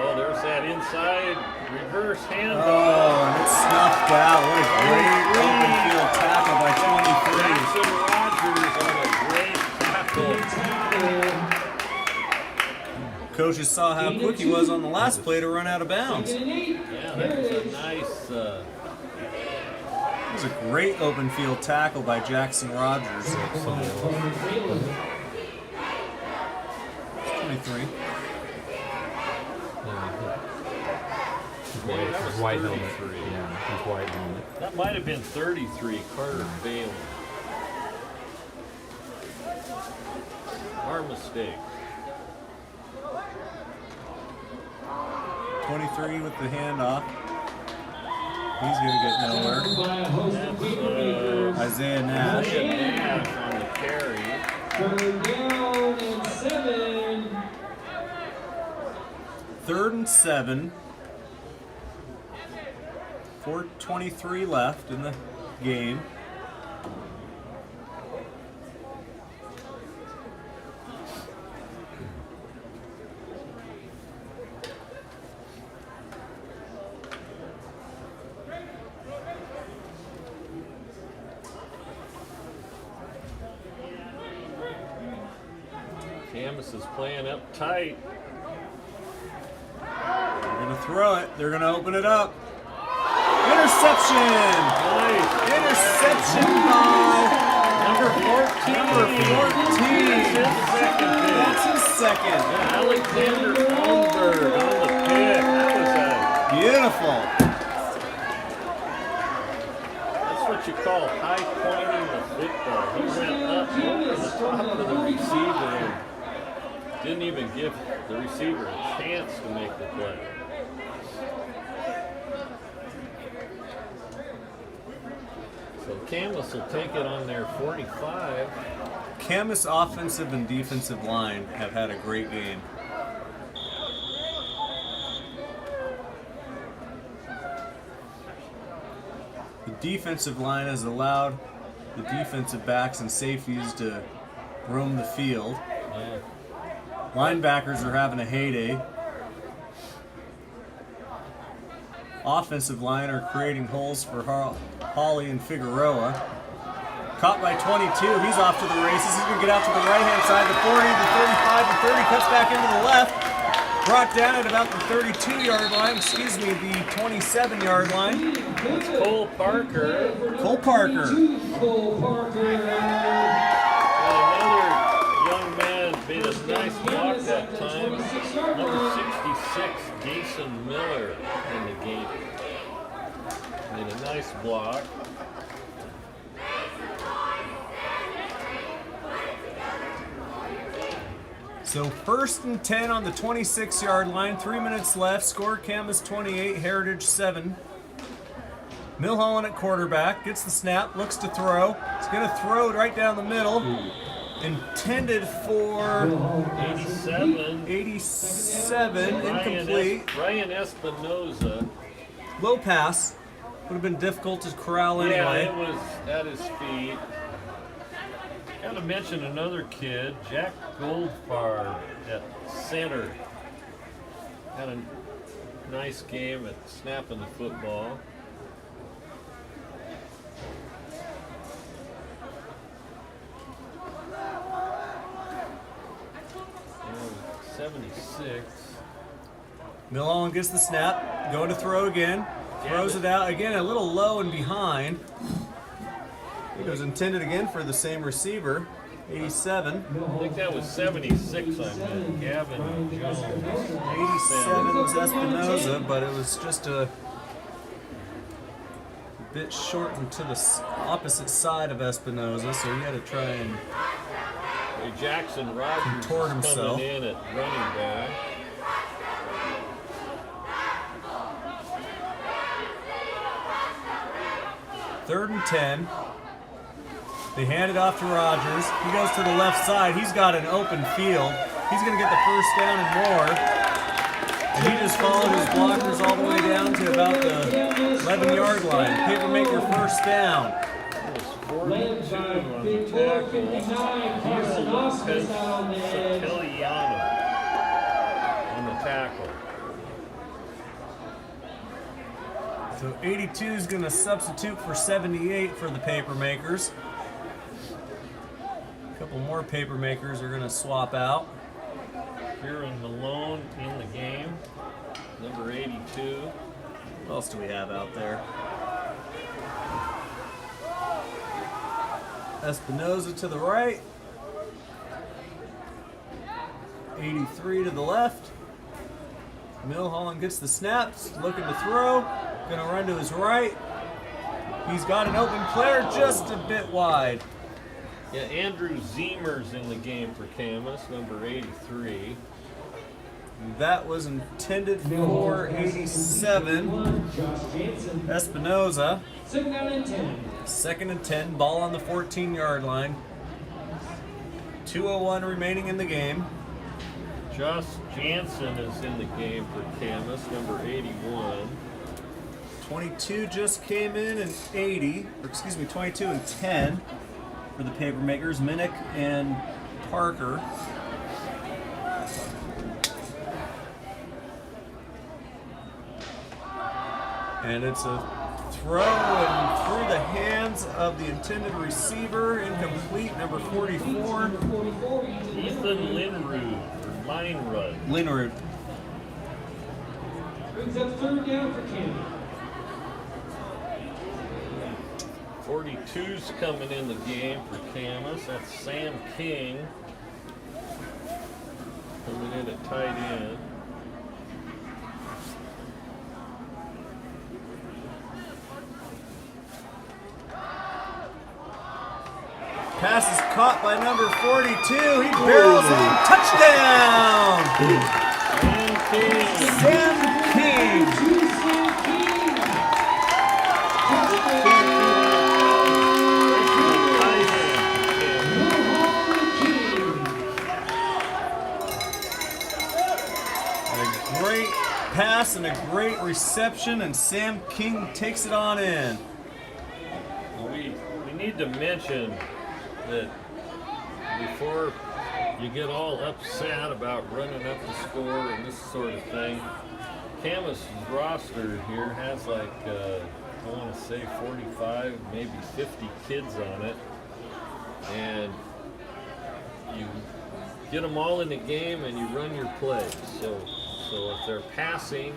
Oh, there's that inside reverse handoff. Oh, and it's snuffed out. What a great open field tackle by 23. Jackson Rogers on a great tackle. Coaches saw how quick he was on the last play to run out of bounds. Yeah, that was a nice. It was a great open field tackle by Jackson Rogers. 23. His white helmet. Yeah, his white helmet. That might have been 33, Carter Phelan. Our mistake. 23 with the handoff. He's going to get nowhere. By a host of papermakers. Isaiah Nash. Nash on the carry. Third down and 7. 3rd and 7. 4:23 left in the game. Camas is playing up tight. They're going to throw it. They're going to open it up. Interception! Nice. Interception by Number 14. number 14. That's his second. That's his second. Alexander Holmberg on the pick. That Beautiful. that's what you call high pointing the football. He went up over the top of the receiver and didn't even give the receiver a chance to make the play. So Camas will take it on their 45. Camas offensive and defensive line have had a great game. The defensive line has allowed the defensive backs and safeties to roam the field. Yeah. Linebackers are having a heyday. Offensive line are creating holes for Hawley and Figueroa. Caught by 22. He's off to the races. He's going to get out to the right-hand side. The 40, the 35, the 30. Cuts back into the left. Brought down at about the 32-yard line. Excuse me, the 27-yard line. It's Cole Parker. Cole Parker. Cole Parker. Another young man made a nice block that time. Number 66, Jason Miller in the game. Made a nice block. So 1st and 10 on the 26-yard line. 3 minutes left. Score Camas 28, Heritage 7. Milholland at quarterback. Gets the snap. Looks to throw. He's going to throw it right down the middle. Intended for 87. Incomplete. Ryan Espinoza. Low pass. Would have been difficult to corral Yeah, anyway. it was at his feet. Got to mention another kid, Jack Goldfarb at center. Had a nice game at snapping the football. And 76. Milholland gets the snap. Going to throw again. Throws it out. Again, a little low and behind. It was intended again for the same receiver, 87. I think that was 76 I meant, Gavin Jones. 87 was Espinoza, but it was just a bit short and to the opposite side of Espinoza, so he had to try and Jackson Rogers contort is himself. coming in at running back. Third and 10. They hand it off to Rogers. He goes to the left side. He's got an open field. He's going to get the first down and more. And he just followed his blockers all the way down to about the 11-yard line. Papermaker first down. It was 42 on the tackle. Hero Lopez Satiliano on the tackle. So 82 is going to substitute for 78 for the Papermakers. A couple more Papermakers are going to swap out. Kieran Malone in the game, number 82. What else do we have out there? Espinoza to the right. 83 to the left. Milholland gets the snaps, looking to throw. Gonna run to his right. He's got an open player just a bit wide. Yeah, Andrew Zemer's in the game for Camas, number 83. That was intended for 87. Espinoza. 2nd and 10. Ball on the 14-yard line. 2:01 remaining in the game. Josh Jansen is in the game for Camas, number 81. 22 just came in and 80, or excuse me, 22 and 10 for the Papermakers, Minnick and Parker. And it's a throw and through the hands of the intended receiver, incomplete, number 44. Ethan Linrud, or Linerud. Linrud. Brings up 3rd down for Camas. 42's coming in the game for Camas. That's Sam King coming in at tight end. Pass is caught by number 42. He barrels in. Touchdown! Sam King. And a great pass and a great reception, and Sam King takes it on in. We need to mention that before you get all upset about running up the score and this sort of thing, Camas' roster here has like, I want to say 45, maybe 50 kids on it. And you get them all in the game and you run your plays. So if they're passing,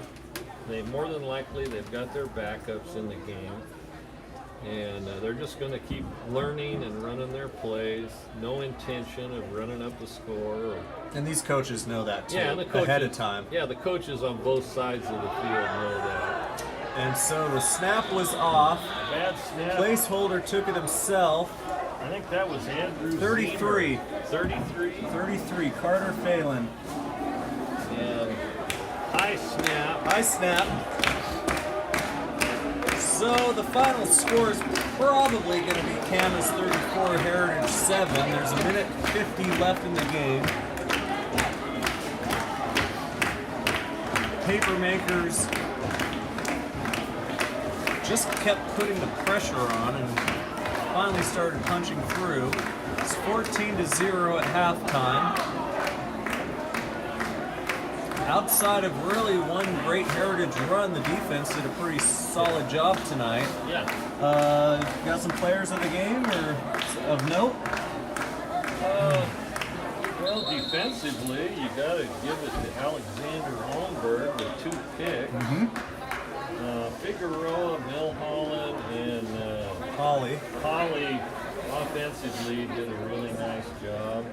more than likely they've got their backups in the game. And they're just going to keep learning and running their plays. No intention of running up the score. And these coaches know that too, the coaches, ahead of time. Yeah, the coaches on both sides of the field know that. And so the snap was off. Bad snap. Placeholder took it himself. I think that was Andrew 33. Ziemer. 33. 33, Carter Phelan. And high snap. High snap. So the final score is probably going to be Camas 34, Heritage 7. There's a minute 50 left in the game. Papermakers just kept putting the pressure on and finally started punching through. It's 14-0 at halftime. Outside of really one great Heritage run, the defense did a pretty solid job tonight. Yeah. Got some players of the game or of note? Well, defensively, you got to give it to Alexander Holmberg with 2 picks. Figueroa, Milholland, and Holly offensively did a really nice job.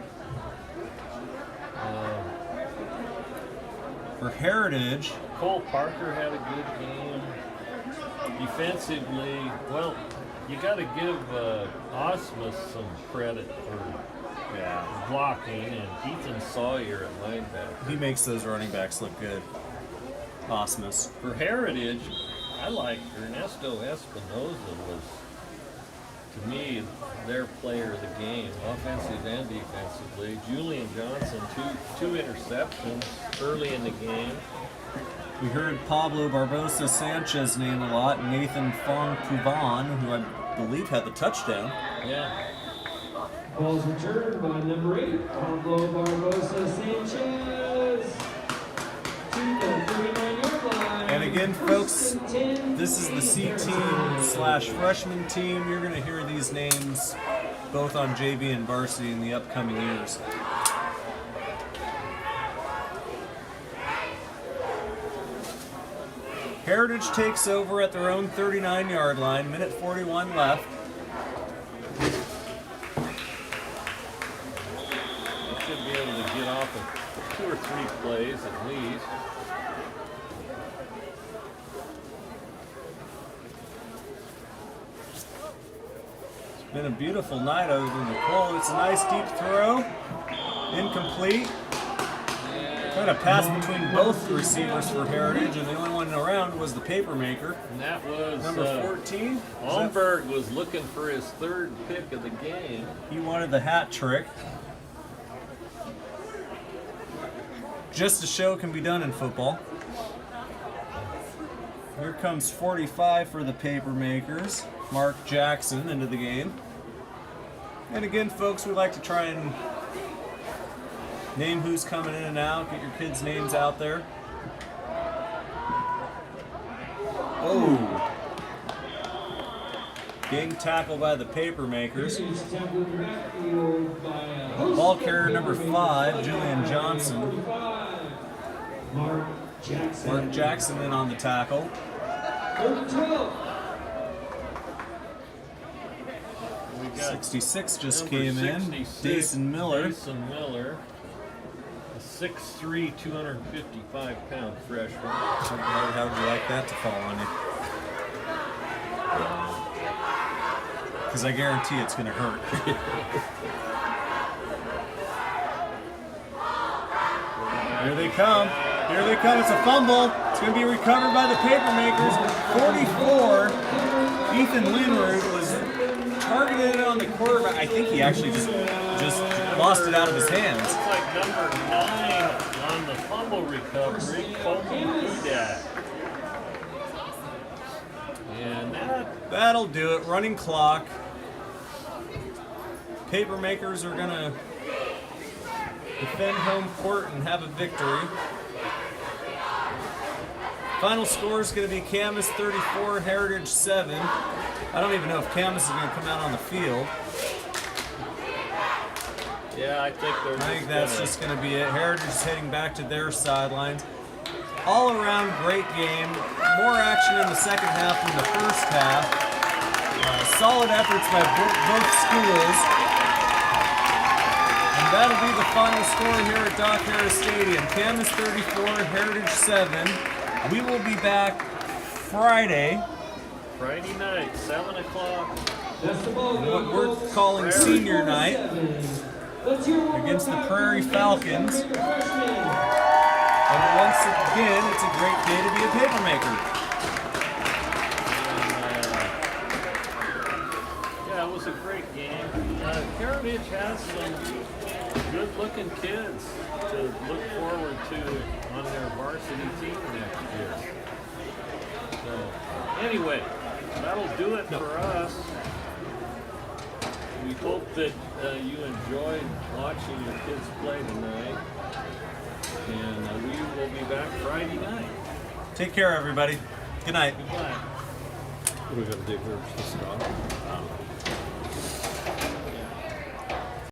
For Heritage, Cole Parker had a good game. Defensively, well, you got to give Osmus some credit for blocking, and Ethan Sawyer at linebacker. he makes those running backs look good. Osmus. For Heritage, I like Ernesto Espinoza was, to me, their player of the game, offensive and defensively. Julian Johnson, two interceptions early in the game. We heard Pablo Barbosa Sanchez name a lot, and Nathan Fong Puvan, who I believe had the touchdown. Yeah. Ball's returned by number 8, Pablo Barbosa Sanchez. To the 39-yard line. And again, folks, this is the C team / freshman team. You're going to hear these names both on JV and varsity in the upcoming years. Heritage takes over at their own 39-yard line, minute 41 left. They should be able to get off of 2 or 3 plays at least. It's been a beautiful night other than the cold. It's a nice deep throw. Incomplete. Kind of pass between both receivers for Heritage, and the only one around was the Papermaker. And that was Number 14. Holmberg was looking for his 3rd pick of the game. He wanted the hat trick. Just a show can be done in football. Here comes 45 for the Papermakers. Mark Jackson into the game. And again, folks, we like to try and name who's coming in and out. Get your kids' names out there. Oh! Gang tackle by the Papermakers. Ball carrier number 5, Julian Johnson. Mark Jackson in on the tackle. 66 just came in. Dason Miller. Dason Miller. A 6'3", 255-pound freshman. How would you like that to fall on you? Because I guarantee it's going to hurt. Here they come. Here they come. It's a fumble. It's going to be recovered by the Papermakers. 44. Ethan Linrud was targeted on the quarterback. I think he actually just lost it out of his hands. Looks like number 9 on the fumble recovery, Colton Hudak. And that'll do it. Running clock. Papermakers are going to defend home court and have a victory. Final score is going to be Camas 34, Heritage 7. I don't even know if Camas is going to come out on the field. Yeah, I think that's just going to be it. Heritage is heading back to their sidelines. All around great game. More action in the second half than the first half. Solid efforts by both schools. And that'll be the final score here at Doc Harris Stadium. Camas 34, Heritage 7. We will be back Friday night, 7 o'clock. what we're calling senior night against the Prairie Falcons. And once again, it's a great day to be a papermaker. Yeah, it was a great game. Heritage has some good-looking kids to look forward to on their varsity team next year. So, anyway, that'll do it for us. We hope that you enjoyed watching your kids play tonight. And we will be back Friday night. Take care, everybody. Good night. Goodbye. What are we going to do here? Just stop?